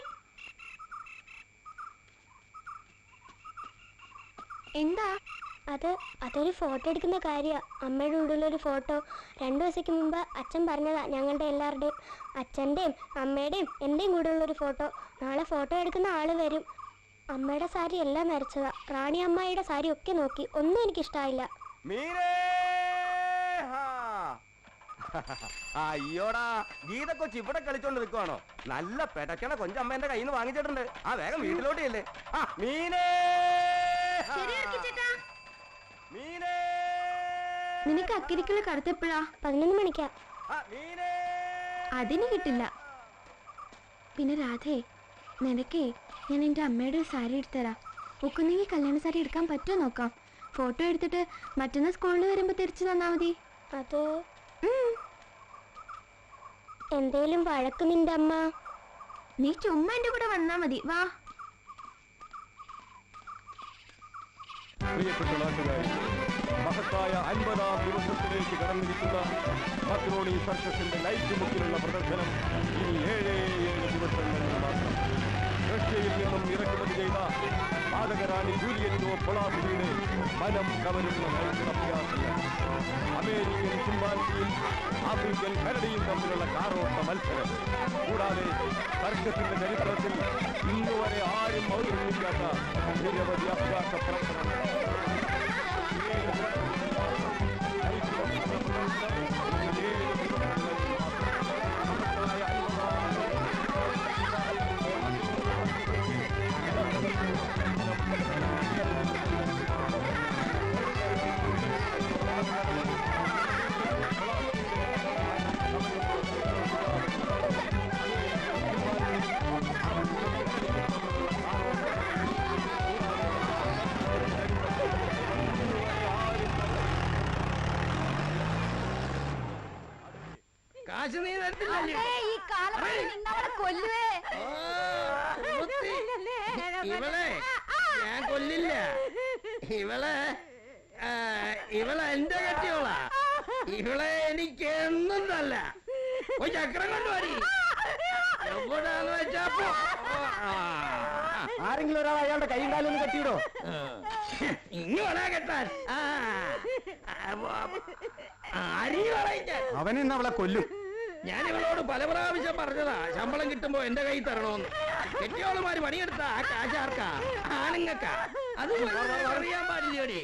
എന്താ? അതൊരു ഫോട്ടോ എടുക്കുന്ന കാര്യമാണ്. അമ്മയുടെ കൂടെയുള്ളൊരു ഫോട്ടോ 2 ദിവസത്തേക്ക് മുമ്പ് അച്ഛൻ പറഞ്ഞതാ. ഞങ്ങളുടെ എല്ലാവരുടെയും, അച്ഛൻ്റെയും അമ്മയുടെയും എൻ്റെയും കൂടെയുള്ളൊരു ഫോട്ടോ. നാളെ ഫോട്ടോ എടുക്കുന്ന ആള് വരും. അമ്മയുടെ സാരി എല്ലാം നരച്ചതാ. റാണി അമ്മായിയുടെ സാരി ഒക്കെ നോക്കി, ഒന്നും എനിക്കിഷ്ടമായില്ല. അയ്യോടാ, ഗീത കൊച്ചു ഇവിടെ കളിച്ചോണ്ട് നിൽക്കുവാണോ? നല്ല പെടക്കണ കൊഞ്ചമ്മ എന്റെ കയ്യിൽ നിന്ന് വാങ്ങിച്ചിട്ടുണ്ട്. ആ വേഗം വീട്ടിലോട്ട് ചെല്ലേ. ആ മീനേ, മീനേ, നിനക്ക് അക്കിരിക്കുള്ള കറുത്തെപ്പോഴാ? 11 മണിക്കാ. അതിന് കിട്ടില്ല. പിന്നെ രാധേ, നിനക്കേ ഞാൻ എൻ്റെ അമ്മയുടെ ഒരു സാരി എടുത്തരാം. ഒക്കുന്നെങ്കിൽ കല്യാണ സാരി എടുക്കാൻ പറ്റുമോ നോക്കാം. ഫോട്ടോ എടുത്തിട്ട് മറ്റന്നാൾ സ്കൂളിൽ വരുമ്പോൾ തിരിച്ചു തന്നാ മതി. അത് എന്തേലും വഴക്ക് നിന്റെ അമ്മ? നീ ചുമ്മാ എൻ്റെ കൂടെ വന്നാ മതി. വാ. പ്രിയപ്പെട്ട നാട്ടുകാരെ, മഹത്തായ 50ാം ദിവസത്തിലേക്ക് കടന്നിരിക്കുന്ന മക്രോണി സർക്കസിന്റെ ലൈറ്റ് ബുക്കിലുള്ള പ്രദർശനം ഇനി 7 ദിവസങ്ങളിൽ മാത്രം. റഷ്യയിൽ നിന്നും ഇറക്കുമതി ചെയ്ത പാചകറാണി ജൂലിയറ്റോ പൊളാസിയുടെ മനം കവരുന്ന മത്സരാഭ്യാസങ്ങൾ, അമേരിക്കൻ ചിമ്പാൻസിയും ആഫ്രിക്കൻ കരടിയും തമ്മിലുള്ള കാറോട്ട മത്സരം, കൂടാതെ സർക്കസിന്റെ ചരിത്രത്തിൽ ഇന്നുവരെ ആരും അവതരിപ്പിക്കാത്ത നിരവധി അഭ്യാസ പ്രവർത്തനങ്ങൾ. കാശ് നീ തരത്തില്ലേ? ഇവളെ ഞാൻ കൊല്ലില്ല. ഇവളെ എന്റെ കെട്ടിയോളാ. ഇവളെ എനിക്ക് എന്നും തല്ല. ഒരു ചക്രം കൊണ്ടുപോരി. എവിടാന്ന് വെച്ചപ്പോ ആരെങ്കിലും ഒരാൾ അയാളുടെ കൈ കാലൊന്ന് കെട്ടിയിടോ. ഇങ്ങോട്ടാ കെട്ടാൻ. അവനിന്ന് അവളെ കൊല്ലും. ഞാൻ ഇവളോട് പല പ്രാവശ്യം പറഞ്ഞതാ ശമ്പളം കിട്ടുമ്പോ എന്റെ കൈ തരണോന്ന്. കെട്ടിയോളുമാര് പണിയെടുത്ത ആ കാശാർക്കാ? ആണുങ്ങക്കാ? അത് അറിയാൻ പാടില്ലോടി.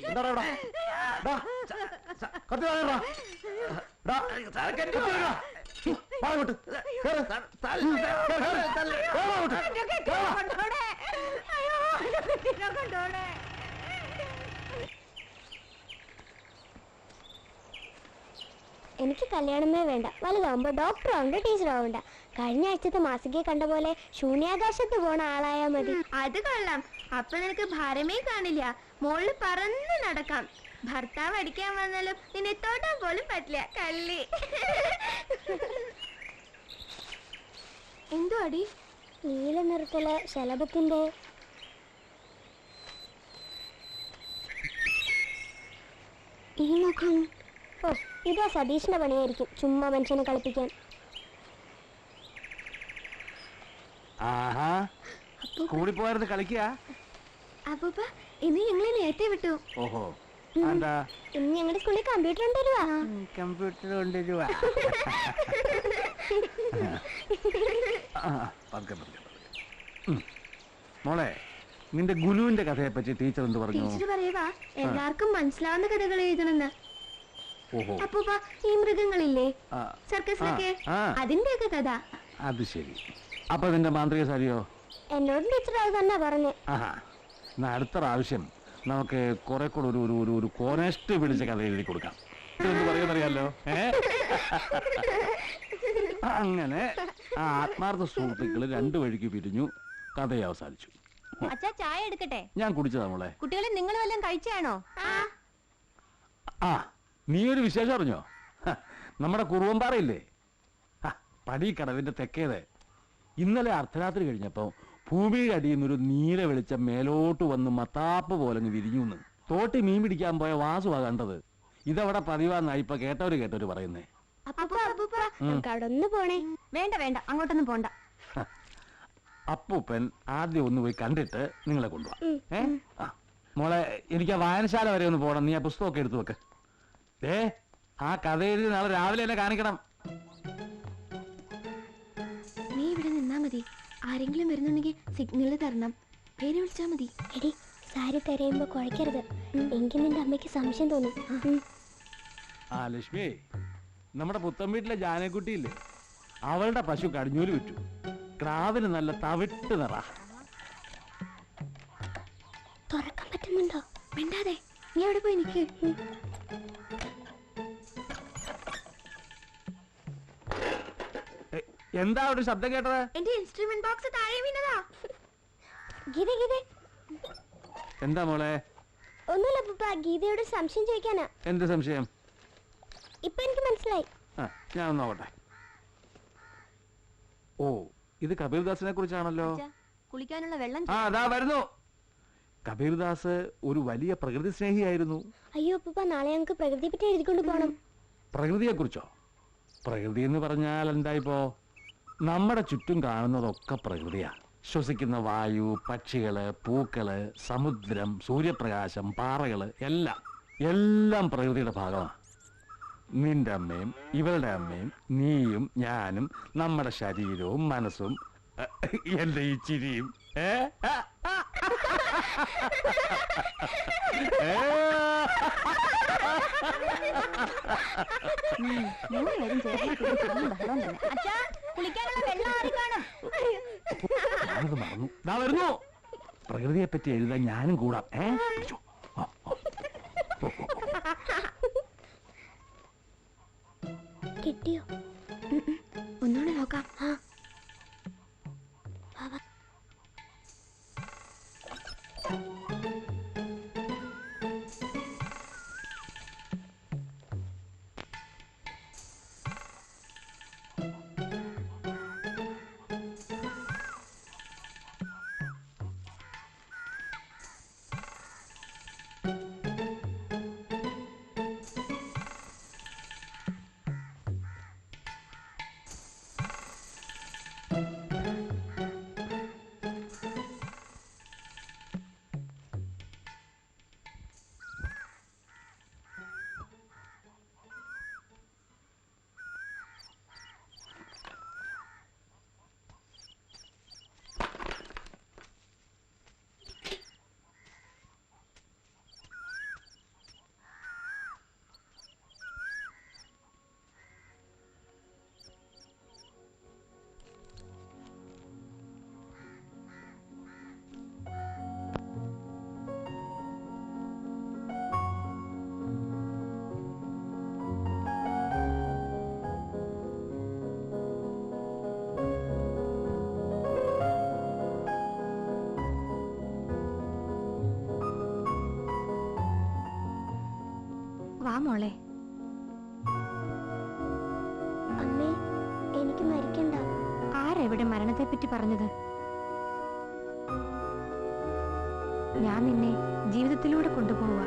എനിക്ക് കല്യാണമേ വേണ്ട. വലുതാവുമ്പോ ഡോക്ടർ ആവണ്ട, ടീച്ചർ ആവണ്ട. കഴിഞ്ഞ ആഴ്ചത്തെ മാസികയെ കണ്ട പോലെ ശൂന്യാകാശത്ത് പോണ ആളായാ മതി. അത് കൊള്ളാം. അപ്പൊ നിനക്ക് ഭാരമേ കാണില്ല. മോളിൽ പറന്ന് നടക്കാം. ഭർത്താവ് അടിക്കാൻ വന്നാലും നിന്നെ തൊടാൻ പോലും പറ്റില്ല. കള്ളി. എന്തോ അടി? നീല നിറത്തിലെ ശലഭത്തിന്റെ. ഈ മുഖം. ഓ, ഇതാ സതീഷിന്റെ പണിയായിരിക്കും. ചുമ്മാ മനുഷ്യനെ കളിപ്പിക്കാൻ. ആഹാ, സ്കൂളിൽ പോയത് കളിക്കുക. അപ്പൂപ്പ, ഇന്ന് ഞങ്ങളെ നേരത്തെ വിട്ടു. ഓഹോ, എന്താ? ഇന്ന് ഞങ്ങളുടെ സ്കൂളിൽ കമ്പ്യൂട്ടർ കൊണ്ടുവരുവാ. കമ്പ്യൂട്ടർ കൊണ്ടുവരുവാ. മോളെ, നിന്റെ ഗുലുവിന്റെ കഥയെ പറ്റി ടീച്ചർ എന്ത് പറഞ്ഞു? ടീച്ചർ പറയുവാ എല്ലാവർക്കും മനസ്സിലാവുന്ന കഥകൾ എഴുതണമെന്ന്. അപ്പൂപ്പ, ഈ മൃഗങ്ങളില്ലേ സർക്കസിലൊക്കെ, അതിന്റെയൊക്കെ കഥ. അത് ശരി. അപ്പൊ അതിന്റെ മാന്ത്രിക സാരിയോ? എന്നോടും ടീച്ചർ അത് തന്നെ പറഞ്ഞു. ആഹാ, അടുത്ത പ്രാവശ്യം നമുക്ക് കുറെ കൂടെ ഒരു കോനസ്റ്റ് പിടിച്ച കഥ എഴുതി കൊടുക്കാം. ഇതെന്ത് പറയുന്നറിയാലോ. അങ്ങനെ ആ ആത്മാർത്ഥ സുഹൃത്തുക്കള് 2 വഴിക്ക് പിരിഞ്ഞു. കഥയെ അവസാനിച്ചു. അച്ഛാ, ചായ എടുക്കട്ടെ? ഞാൻ കുടിച്ചതാ മോളെ. കുട്ടികളെ നിങ്ങൾ വല്ലതും കഴിച്ചാണോ? ആ, നീ ഒരു വിശേഷം അറിഞ്ഞോ? നമ്മുടെ കുറുവമ്പാറയില്ലേ, പടിക്കടവിന്റെ തെക്കേത്, ഇന്നലെ അർദ്ധരാത്രി കഴിഞ്ഞപ്പോ ഭൂമിയുടെ അടിയിൽ നിന്നൊരു നീല വെളിച്ചം മേലോട്ട് വന്ന് മത്താപ്പ് പോലെ വിരിഞ്ഞു. തോട്ടി മീൻ പിടിക്കാൻ പോയ വാസുവാ കണ്ടത്. ഇതവിടെ പതിവാന്നാ ഇപ്പൊ കേട്ടവര് പറയുന്നേ. പോണേ? വേണ്ട വേണ്ട, അങ്ങോട്ടൊന്നും പോണ്ട. അപ്പൂപ്പൻ ആദ്യം ഒന്ന് പോയി കണ്ടിട്ട് നിങ്ങളെ കൊണ്ടുപോവാ. മോളെ എനിക്ക് ആ വായനശാല വരെ ഒന്ന് പോകണം. നീ ആ പുസ്തകമൊക്കെ എടുത്തു വെക്ക്. ആ കഥ എഴുതി നാളെ രാവിലെ എന്നെ കാണിക്കണം. നീ ഇവിടെ നിന്നാ മതി. ആരെങ്കിലും വരുന്നുണ്ടെങ്കിൽ സിഗ്നൽ തരണം. പേര് വിളിച്ചാ മതി. എടി സാരി തിരയുമ്പോ കുഴക്കരുത്, എങ്കിൽ നിന്റെ അമ്മയ്ക്ക് സംശയം തോന്നും. ആ ലക്ഷ്മി, നമ്മുടെ പുത്തൻ വീട്ടിലെ ജാനക്കുട്ടിയില്ലേ, അവളുടെ പശു കടിഞ്ഞൂല് വിറ്റു. ക്രാവിന് നല്ല തവിട്ട് നിറ. തുറക്കാൻ പറ്റുന്നുണ്ടോ? മിണ്ടാതെ, നീ അവിടെ പോയി നിൽക്ക്. എന്താ ഒരു ശബ്ദം കേട്ടത്? എന്റെ ഇൻസ്ട്രുമെന്റ് ബോക്സ് താഴെ വീണതാ. ഗീത ഗീത, എന്താ മോളെ? ഒന്നുമില്ല പപ്പ, ഗീതയോട് സംശയം ചോദിക്കാനാ. എന്ത് സംശയം? ഇപ്പൊ എനിക്ക് മനസ്സിലായി. ഞാൻ നോക്കട്ടെ. ഓ, ഇത് കബീർദാസിനെ കുറിച്ചാണല്ലോ. കുളിക്കാനുള്ള വെള്ളം. അതാ വരുന്നു. കബീർദാസ് ഒരു വലിയ പ്രകൃതി സ്നേഹിയായിരുന്നു. അയ്യോ പപ്പ, നാളെ ഞങ്ങൾക്ക് പ്രകൃതിയെ പറ്റി എഴുതിക്കൊണ്ട് പോകണം. പ്രകൃതിയെ കുറിച്ചോ? പ്രകൃതി എന്ന് പറഞ്ഞാൽ എന്താ? ഇപ്പോ നമ്മുടെ ചുറ്റും കാണുന്നതൊക്കെ പ്രകൃതിയാ. ശ്വസിക്കുന്ന വായു, പക്ഷികള്, പൂക്കള്, സമുദ്രം, സൂര്യപ്രകാശം, പാറകള്, എല്ലാം പ്രകൃതിയുടെ ഭാഗമാണ്. നിന്റെ അമ്മയും ഇവളുടെ അമ്മയും നീയും ഞാനും നമ്മുടെ ശരീരവും മനസ്സും എന്റെ ഈ ചിരിയും ഞാനത് മറന്നു. ദാ വരുന്നു. പ്രകൃതിയെ പറ്റി എഴുതാൻ ഞാനും കൂടാം. കിട്ടിയോ? ഒന്നുകൂടെ നോക്കാം. വാ മോളെ. അമ്മേ, എനിക്ക് മരിക്കണ്ട. ആരെവിടെ മരണത്തെ പറ്റി പറഞ്ഞത്? ഞാൻ നിന്നെ ജീവിതത്തിലൂടെ കൊണ്ടുപോവുക.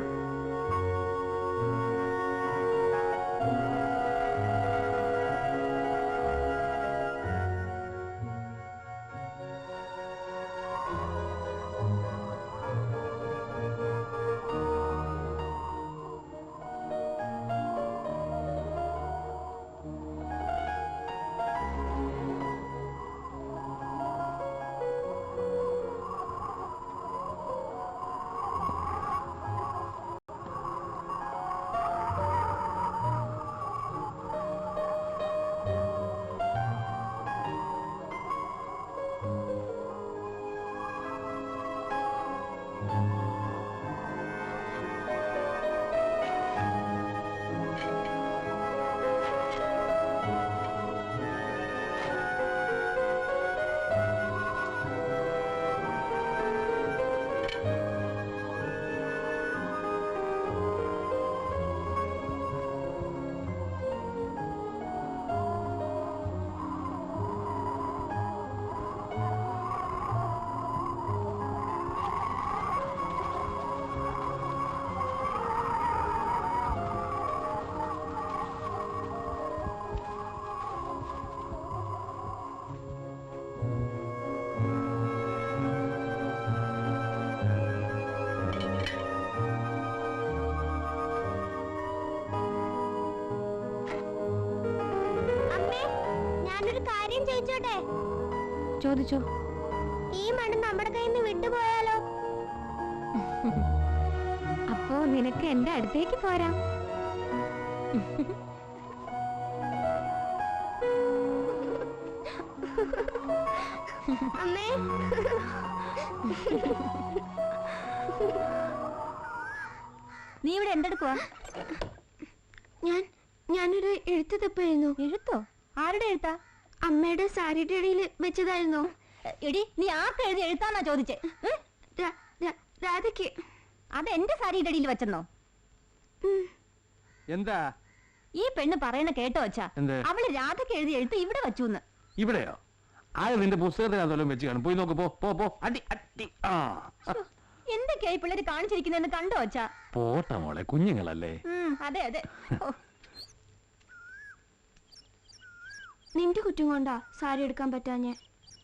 ചോദിച്ചോട്ടെ? ചോദിച്ചോ. ഈ മണ്ണ് നമ്മുടെ കയ്യിൽ നിന്ന് വിട്ടുപോയാലോ? അപ്പോ നിനക്ക് എന്റെ അടുത്തേക്ക് പോരാം. അമ്മേ, നീ ഇവിടെ എന്തെടുക്കുവാ? ഞാനൊരു എഴുത്ത് തപ്പായിരുന്നു. എഴുത്തോ? ആരുടെ എഴുത്താ? അമ്മയുടെ സാരിയുടെ ഇടയിൽ വെച്ചതായിരുന്നു. എടി, നീ ആർക്ക് എഴുതി എഴുത്താന്നാ ചോദിച്ചേ? രാധയ്ക്ക്. അത് എന്റെ സാരിയുടെ അടിയിൽ വെച്ചെന്നോ? എന്താ ഈ പെണ്ണ് പറയണ കേട്ടോ അച്ഛാ? എന്ത്? അവള് രാധയ്ക്ക് എഴുതി എഴുത്ത് ഇവിടെ വെച്ചൂന്ന്. ഇവിടെയോ? ആയ നിന്റെ പുസ്തകത്തിനകത്തോളം വെച്ച് കാണും. പോയി നോക്ക്. പോ പോ പോ. അടി അടി. ആ എന്തൊക്കെയായി പിള്ളേര് കാണിച്ചിരിക്കുന്നെന്ന് കണ്ടോ അച്ഛാ? പോട്ട മോളെ, കുഞ്ഞുങ്ങളല്ലേ. അതെ അതെ. നിന്റെ കുറ്റം കൊണ്ടാ സാരി എടുക്കാൻ പറ്റാഞ്ഞേ.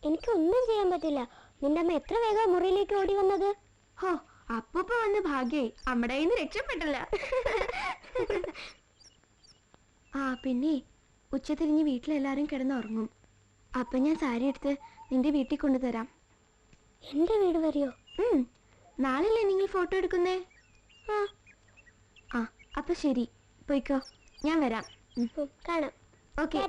എനിക്കൊന്നും ചെയ്യാൻ പറ്റില്ല. നിന്റെ അമ്മ എത്ര വേഗം മുറിയിലേക്ക് ഓടി വന്നത്. ഹോ, അപ്പൂപ്പ വന്ന് ഭാഗ്യായി. അമ്മടെ കയ്യിൽ നിന്ന് രക്ഷപ്പെട്ടില്ല. ആ പിന്നെ ഉച്ചതിരിഞ്ഞ് വീട്ടിലെല്ലാരും കിടന്നുറങ്ങും. അപ്പൊ ഞാൻ സാരി എടുത്ത് നിന്റെ വീട്ടിൽ കൊണ്ടുതരാം. എന്റെ വീട് വരെയോ? നാളെയല്ലേ നിങ്ങൾ ഫോട്ടോ എടുക്കുന്നേ? ആ അപ്പൊ ശരി, പോയിക്കോ. ഞാൻ വരാം. കാണാം. ഓക്കെ.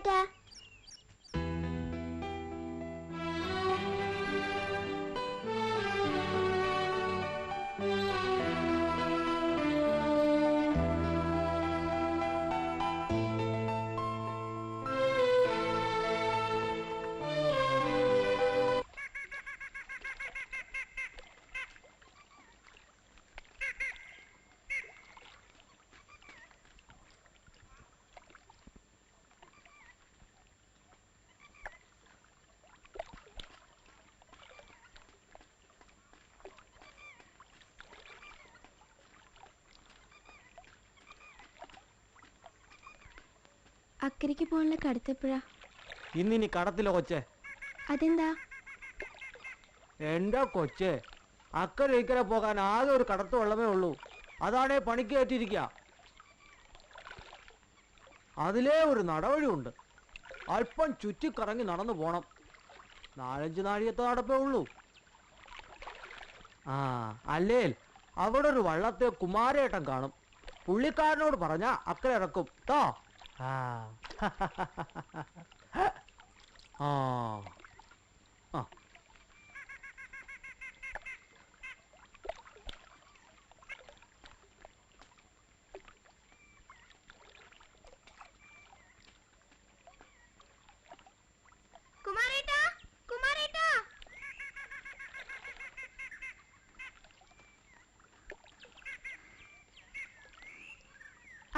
അക്കരയ്ക്ക് പോകാനുള്ള കടത്തെപ്പോഴാ? ഇന്നിനി കടത്തില്ല കൊച്ചേ. അതെന്താ? എന്റെ കൊച്ചേ, അക്കരെ ഇക്കരെ പോകാൻ ആകെ ഒരു കടത്ത് വെള്ളമേ ഉള്ളൂ. അതാണേ പണിക്ക് കയറ്റിയിരിക്കുക. അതിലേ ഒരു നടവഴിയുണ്ട്. അല്പം ചുറ്റിക്കറങ്ങി നടന്നു പോണം. 4-5 നാഴികത്തെ നടപ്പേ ഉള്ളൂ. അല്ലേൽ അവിടെ ഒരു വള്ളത്തെ കുമാരേട്ടൻ കാണും. പുള്ളിക്കാരനോട് പറഞ്ഞാ അക്കരെ ഇറക്കും ട്ടോ. കുമാരേട്ടാ, കുമാരേട്ടാ.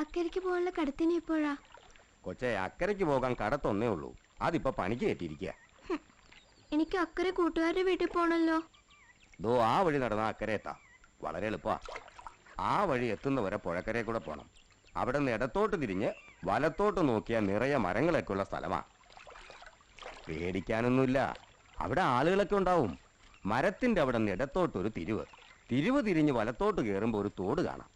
അക്കരയ്ക്ക് പോകാനുള്ള കടത്തിന് എപ്പോഴാ? കൊച്ചെ, അക്കരയ്ക്ക് പോകാൻ കടത്തൊന്നേ ഉള്ളൂ. അതിപ്പോ പണിക്ക് കയറ്റിയിരിക്കുക. എനിക്ക് അക്കരെ കൂട്ടുകാരുടെ വീട്ടിൽ പോണല്ലോ. ദോ ആ വഴി നടന്ന അക്കരെ എത്താം. വളരെ എളുപ്പമാ. ആ വഴി എത്തുന്നവരെ പുഴക്കരയെ കൂടെ പോണം. അവിടെ നിന്ന് ഇടത്തോട്ട് തിരിഞ്ഞ് വലത്തോട്ട് നോക്കിയാൽ നിറയെ മരങ്ങളൊക്കെ ഉള്ള സ്ഥലമാ. പേടിക്കാനൊന്നുമില്ല. അവിടെ ആളുകളൊക്കെ ഉണ്ടാവും. മരത്തിന്റെ അവിടെ നിന്ന് ഇടത്തോട്ടൊരു തിരിവ് തിരിഞ്ഞ് വലത്തോട്ട് കയറുമ്പോൾ ഒരു തോട് കാണാം.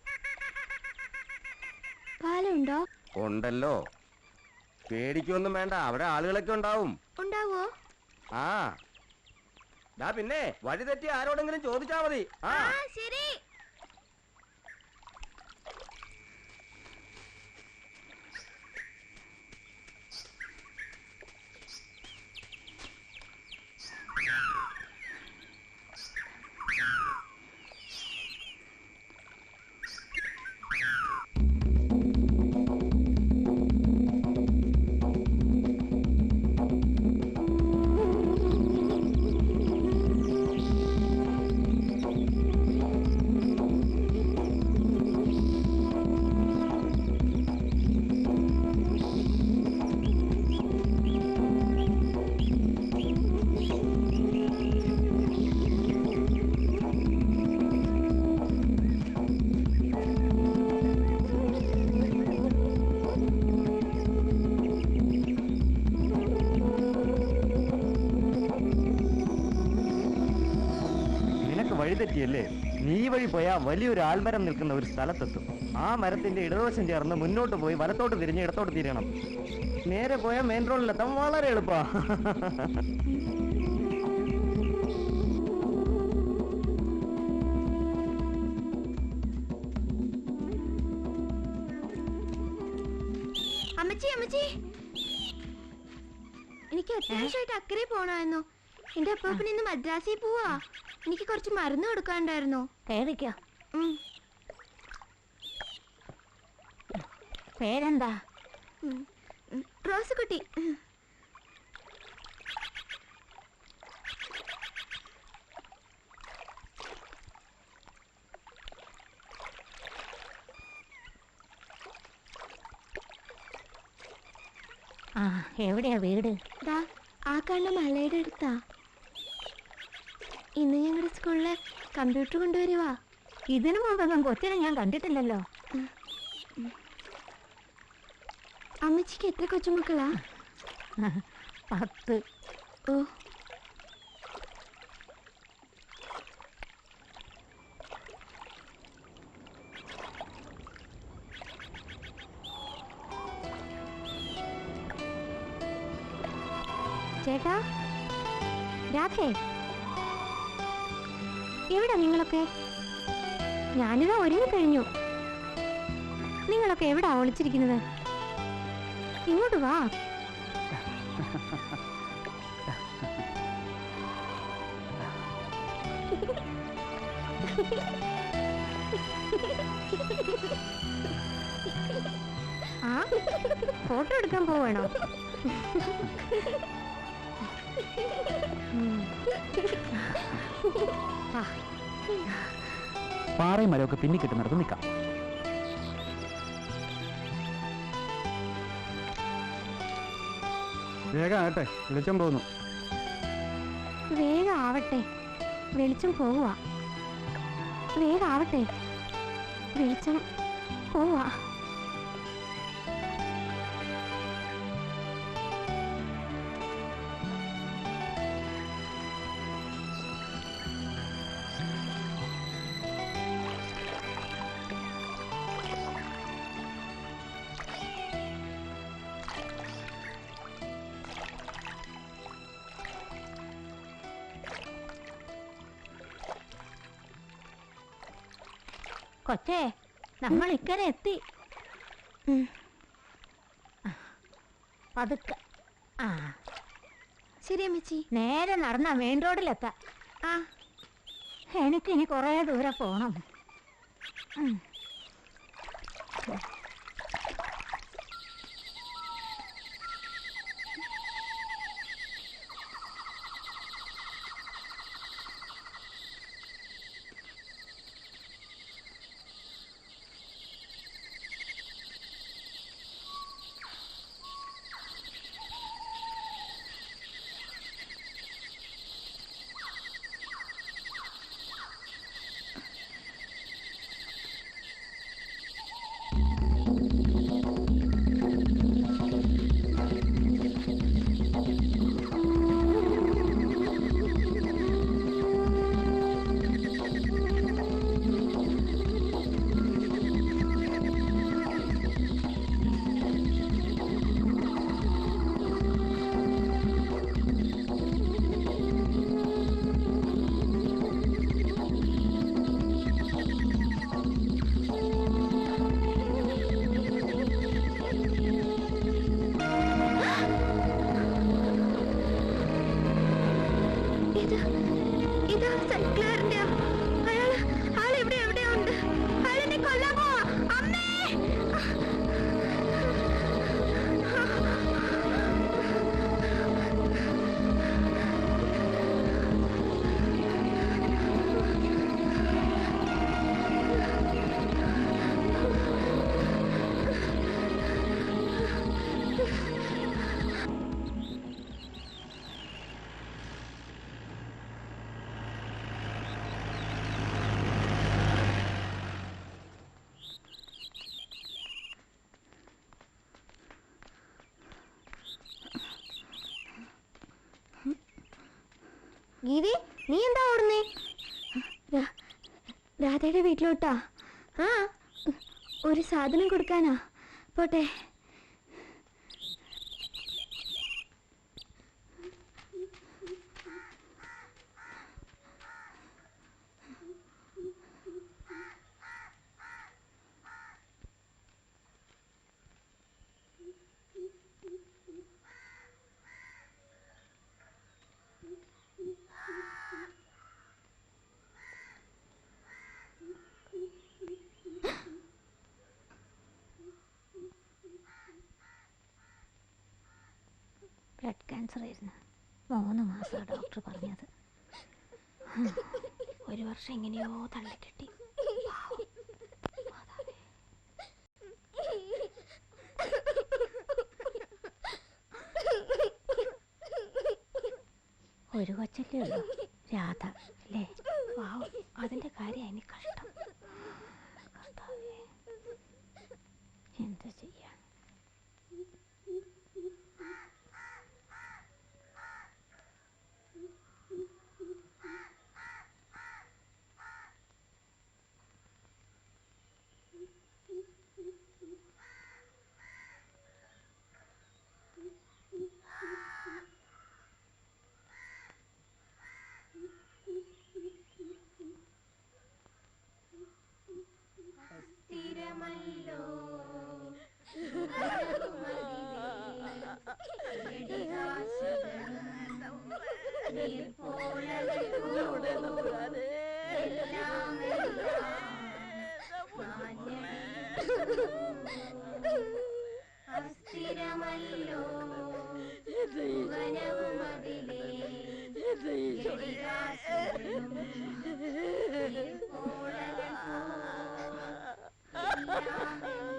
പാലുണ്ടോ? ഉണ്ടല്ലോ. പേടിക്കൊന്നും വേണ്ട, അവിടെ ആളുകളൊക്കെ ഉണ്ടാവും. ഉണ്ടാവോ? ആ പിന്നെ വഴി തെറ്റി ആരോടെങ്കിലും ചോദിച്ചാ മതി. ശരി. വഴിതെറ്റിയല്ലേ? നീ വഴി പോയാൽ വലിയൊരു ആൽമരം നിൽക്കുന്ന ഒരു സ്ഥലത്തെത്തും. ആ മരത്തിന്റെ ഇടതുവശം ചേർന്ന് മുന്നോട്ട് പോയി വലത്തോട്ട് തിരിഞ്ഞ് ഇടത്തോട്ട് തിരിയണം. നേരെ പോയാൽ മെയിൻ റോഡിലെത്താൻ വളരെ എളുപ്പാ. അമ്മച്ചി അമ്മച്ചി, എനിക്ക് അത്യാവശ്യമായിട്ട് അക്കരെ പോണമായിരുന്നു. എന്റെ അപ്പാപ്പൻ ഇന്ന് മദ്രാസിൽ പോവാ. എനിക്ക് കുറച്ച് മരുന്ന് കൊടുക്കാണ്ടായിരുന്നു. കേറിക്കോ. പേരെന്താ? റോസുകുട്ടി. ആ, എവിടെയാ വീട്? ദാ ആ കാണുന്ന മലയുടെ അടുത്താ. ഇന്ന് ഞങ്ങളുടെ സ്കൂളില് കമ്പ്യൂട്ടർ കൊണ്ടുവരുവാ. ഇതിനു മുമ്പൊന്നും കൊച്ചിനെ ഞാൻ കണ്ടിട്ടില്ലല്ലോ. അമ്മച്ചിക്ക് എത്ര കൊച്ചുമക്കളാ? 10. ഓ, ചേട്ടാ, രാധേ, എവിടെ നിങ്ങളൊക്കെ? ഞാനിതാ ഒരുങ്ങി കഴിഞ്ഞു. നിങ്ങളൊക്കെ എവിടാ ഒളിച്ചിരിക്കുന്നത്? ഇങ്ങോട്ട് വാ. ആ, ഫോട്ടോ എടുക്കാൻ പോവാണോ? പാറയും മരമൊക്കെ പിന്നി കിട്ടുന്നിടത്ത് നിൽക്കാം. വേഗം ആകട്ടെ, വെളിച്ചം പോകുന്നു. വേഗം ആവട്ടെ, വെളിച്ചം പോവുക. വേഗം ആവട്ടെ, വെളിച്ചം പോവാ. കൊച്ചേ, നമ്മൾ ഇക്കരെ എത്തി. പതുക്കെ. ആ, ശരി അമ്മച്ചി. നേരെ നടന്ന മെയിൻ റോഡിലെത്താം. ആ, എനിക്കിനി കുറേ ദൂരെ പോണം. ഗീതി, നീ എന്താ ഓടുന്നേ? രാധയുടെ വീട്ടിലോട്ടാ? ആ, ഒരു സാധനം കൊടുക്കാനാ. പോട്ടെ. ക്യാൻസർ ആയിരുന്നു. 3 മാസമാണ് ഡോക്ടർ പറഞ്ഞത്. 1 വർഷം എങ്ങനെയോ തള്ളിക്കെട്ടി. ഒരു കൊച്ചല്ലേ ഉള്ളൂ, രാധ അല്ലേ? വാവ്, അതിൻ്റെ കാര്യം അതിന് കഷ്ടം. കർത്താവേ, എന്താ ചെയ്യാ?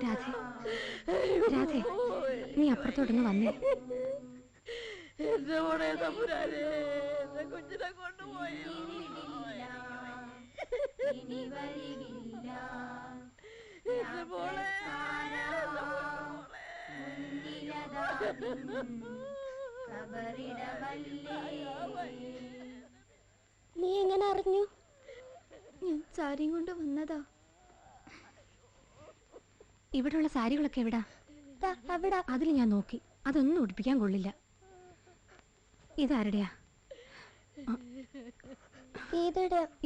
രാധേ, രാധേ, നീ അപ്പുറത്തോട്ടൊന്ന് വന്നേ. കുഞ്ഞിനെ കൊണ്ടുപോയി. നീ എങ്ങനെ അറിഞ്ഞു? ഞാൻ സാരിയും കൊണ്ട് വന്നതാ. ഇവിടെയുള്ള സാരികളൊക്കെ എവിടാ? അവിടെ. അതിൽ ഞാൻ നോക്കി, അതൊന്നും ഉടുപ്പിക്കാൻ കൊള്ളില്ല. ഇതാരുടെയാ?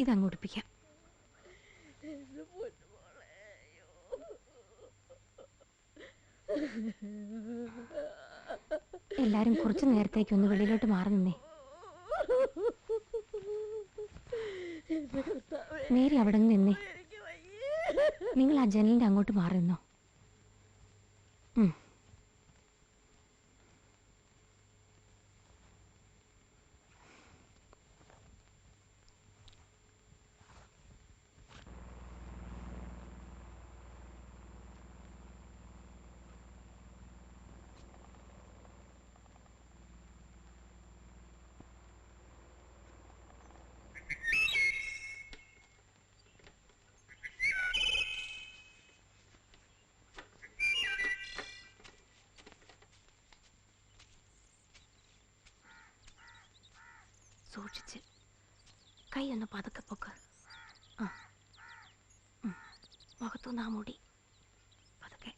ഇതങ്ങ് ഉടുപ്പിക്കാം. എല്ലാരും കുറച്ചു നേരത്തേക്ക് ഒന്ന് വെളിയിലോട്ട് മാറി നിന്നേ. മേരി അവിടെ നിന്ന് നിന്നേ. നിങ്ങൾ ആ ജനലിന്റെ അങ്ങോട്ട് മാറി നിന്നോ. സൂക്ഷിച്ച്, കൈ ഒന്ന് പതുക്കെ പൊക്ക്. മുഖത്തുനിന്ന് ആ മുടി പതുക്കെ.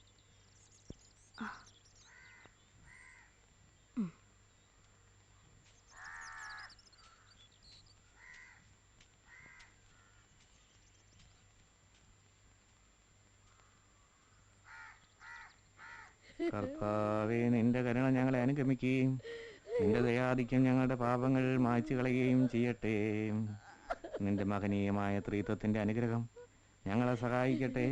കർത്താവേ, നിന്റെ കരുണ ഞങ്ങളെ അനുഗമിക്കുകയും നിന്റെ ദയാധിക്യം ഞങ്ങളുടെ പാപങ്ങൾ മായ്ച്ചു കളയുകയും ചെയ്യട്ടെ. നിന്റെ മഹനീയമായ ത്രിത്വത്തിന്റെ അനുഗ്രഹം ഞങ്ങളെ സഹായിക്കട്ടെ.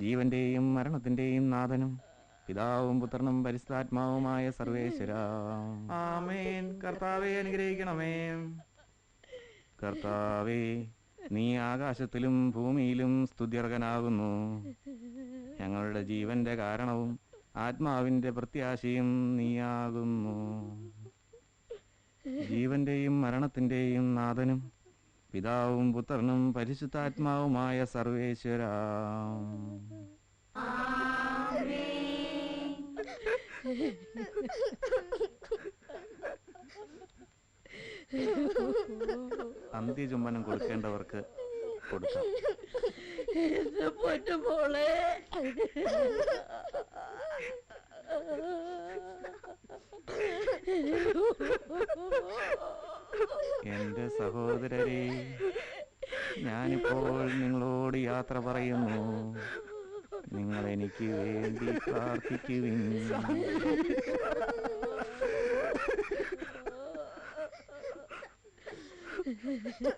ജീവന്റെയും മരണത്തിന്റെയും നാഥനും പിതാവും പുത്രനും പരിശുദ്ധാത്മാവുമായ സർവേശ്വര. ആമേൻ. കർത്താവേ, അനുഗ്രഹിക്കണമേ. കർത്താവേ, നീ ആകാശത്തിലും ഭൂമിയിലും സ്തുത്യർഹനാകുന്നു. ഞങ്ങളുടെ ജീവന്റെ കാരണവും ആത്മാവിന്റെ പ്രത്യാശയും നീയാകുന്നു. ജീവന്റെയും മരണത്തിന്റെയും നാഥനും പിതാവും പുത്രനും പരിശുദ്ധാത്മാവുമായ സർവേശ്വര. അന്ത്യചുംബനം കൊടുക്കേണ്ടവർക്ക് കൊടുക്കാം. എന്റെ സഹോദരരെ, ഞാനിപ്പോൾ നിങ്ങളോട് യാത്ര പറയുന്നു. നിങ്ങൾ എനിക്ക് വേണ്ടി പ്രാർത്ഥിക്കുവിൻ.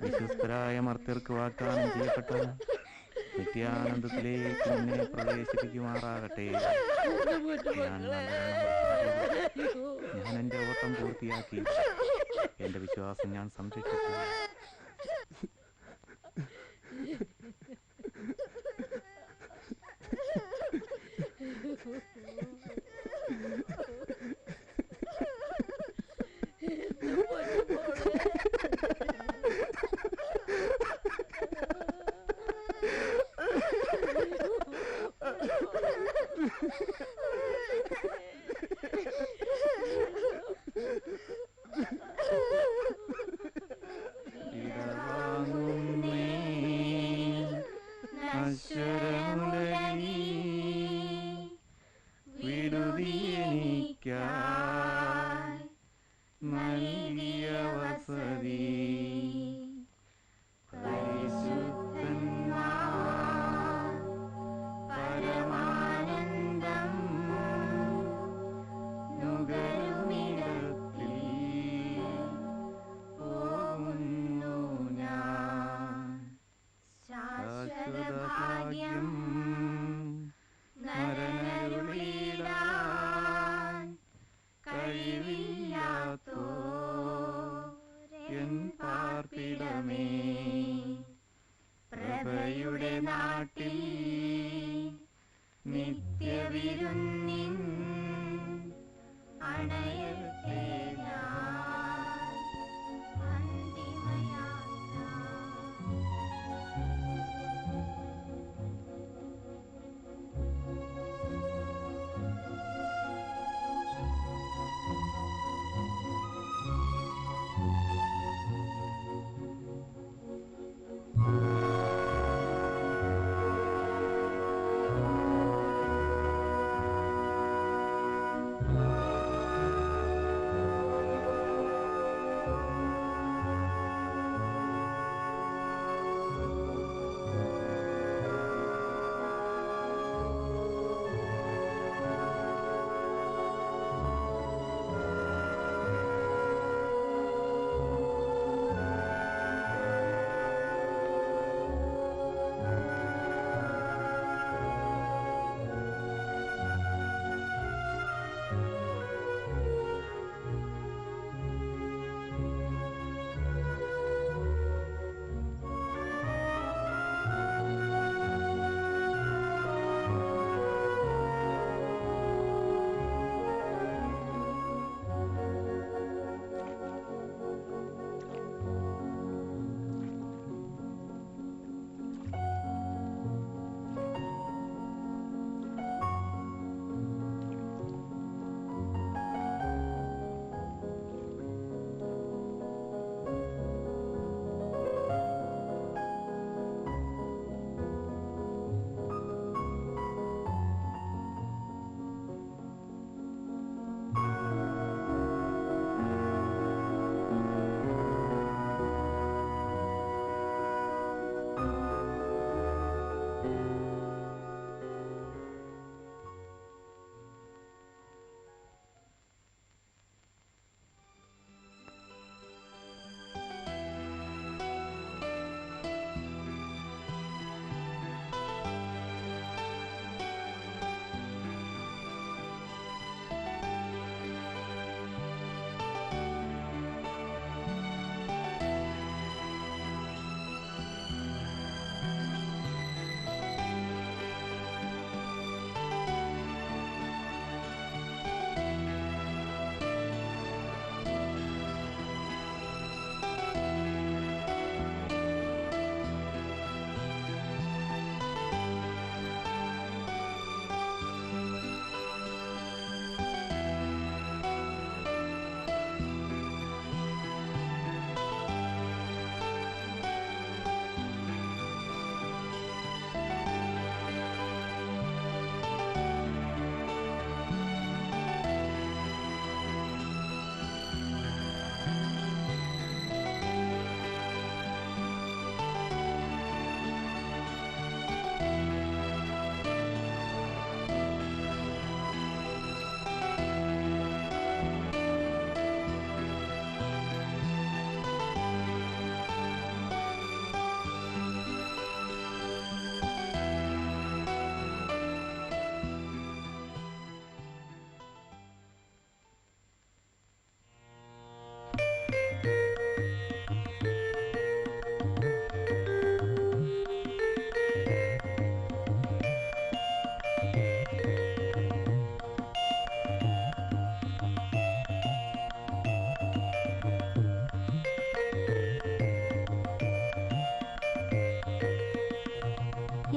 വിശ്വസ്തരായ മർത്യർക്ക് വാഗ്ദാനം ചെയ്യപ്പെട്ട നിത്യാനന്ദത്തിലേക്ക് എന്നെ പ്രവേശിപ്പിക്കുമാറാകട്ടെ. ഞാൻ എൻ്റെ ഓട്ടം പൂർത്തിയാക്കി, എൻ്റെ വിശ്വാസം ഞാൻ സംരക്ഷിച്ചു. പ്രഭയുടെ നാട്ടിൽ നിത്യവിരുന്നിൻ അണയത്തെ ഞാൻ അന്തിമയാത്ര.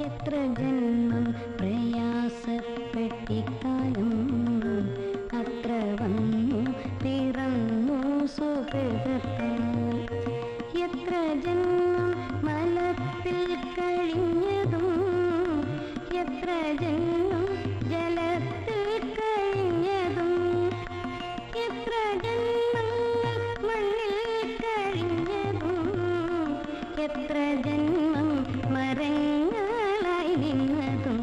എത്ര ജന്മം പ്രയാസപ്പെട്ടിക്കാലം അത്ര വന്നു പിറന്നു സുഹൃതത്താൽ എത്ര ജന്മം മലത്തിൽ കഴിഞ്ഞതും എത്ര ജന്മം ജലത്തിൽ കഴിഞ്ഞതും എത്ര ജന്മങ്ങൾ മണ്ണിൽ കഴിഞ്ഞതും എത്ര ജന്മം മരങ്ങളായി നിന്നതും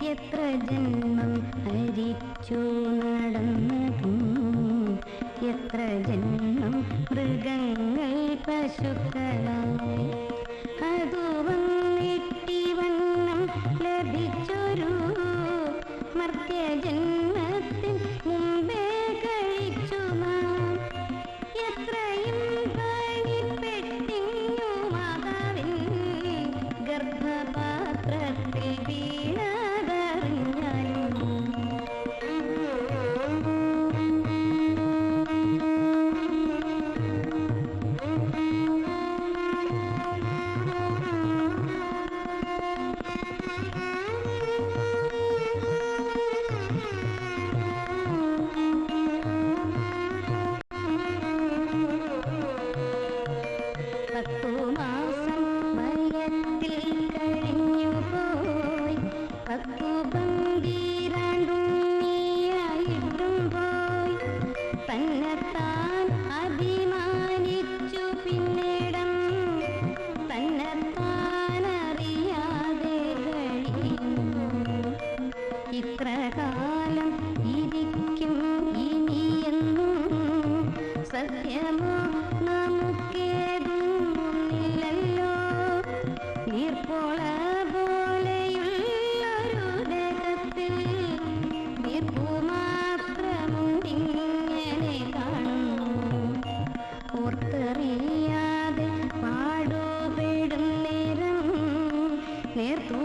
എത്ര ജന്മം ഹരിച്ചു നടന്നതും എത്ര ജന്മം മൃഗങ്ങൾ പശുക്കളായി അതു വന്നിട്ടിവണ്ണം ലഭിച്ചൊരു മർത്യജന്മത്തിൽ മുമ്പേ കഴിച്ചു നാം എത്രയും പണിപ്പെട്ടിങ്ങു മാതാവിൻ ഗർഭപാത്രത്തിൽ വീണതറിഞ്ഞാലും ഇത്രകാലം ഇരിക്കും ഇനിയെന്നും സത്യമോ നമുക്കേതും ഒന്നില്ലല്ലോ നീർപ്പോള പോലെയുള്ളൊരു ദേഹത്തിൽ നീർപ്പു മാത്രമുണ്ടിങ്ങനെ കാണുന്നു ഓർത്തറിയാതെ പാടുപെടും നേരം നേർത്തു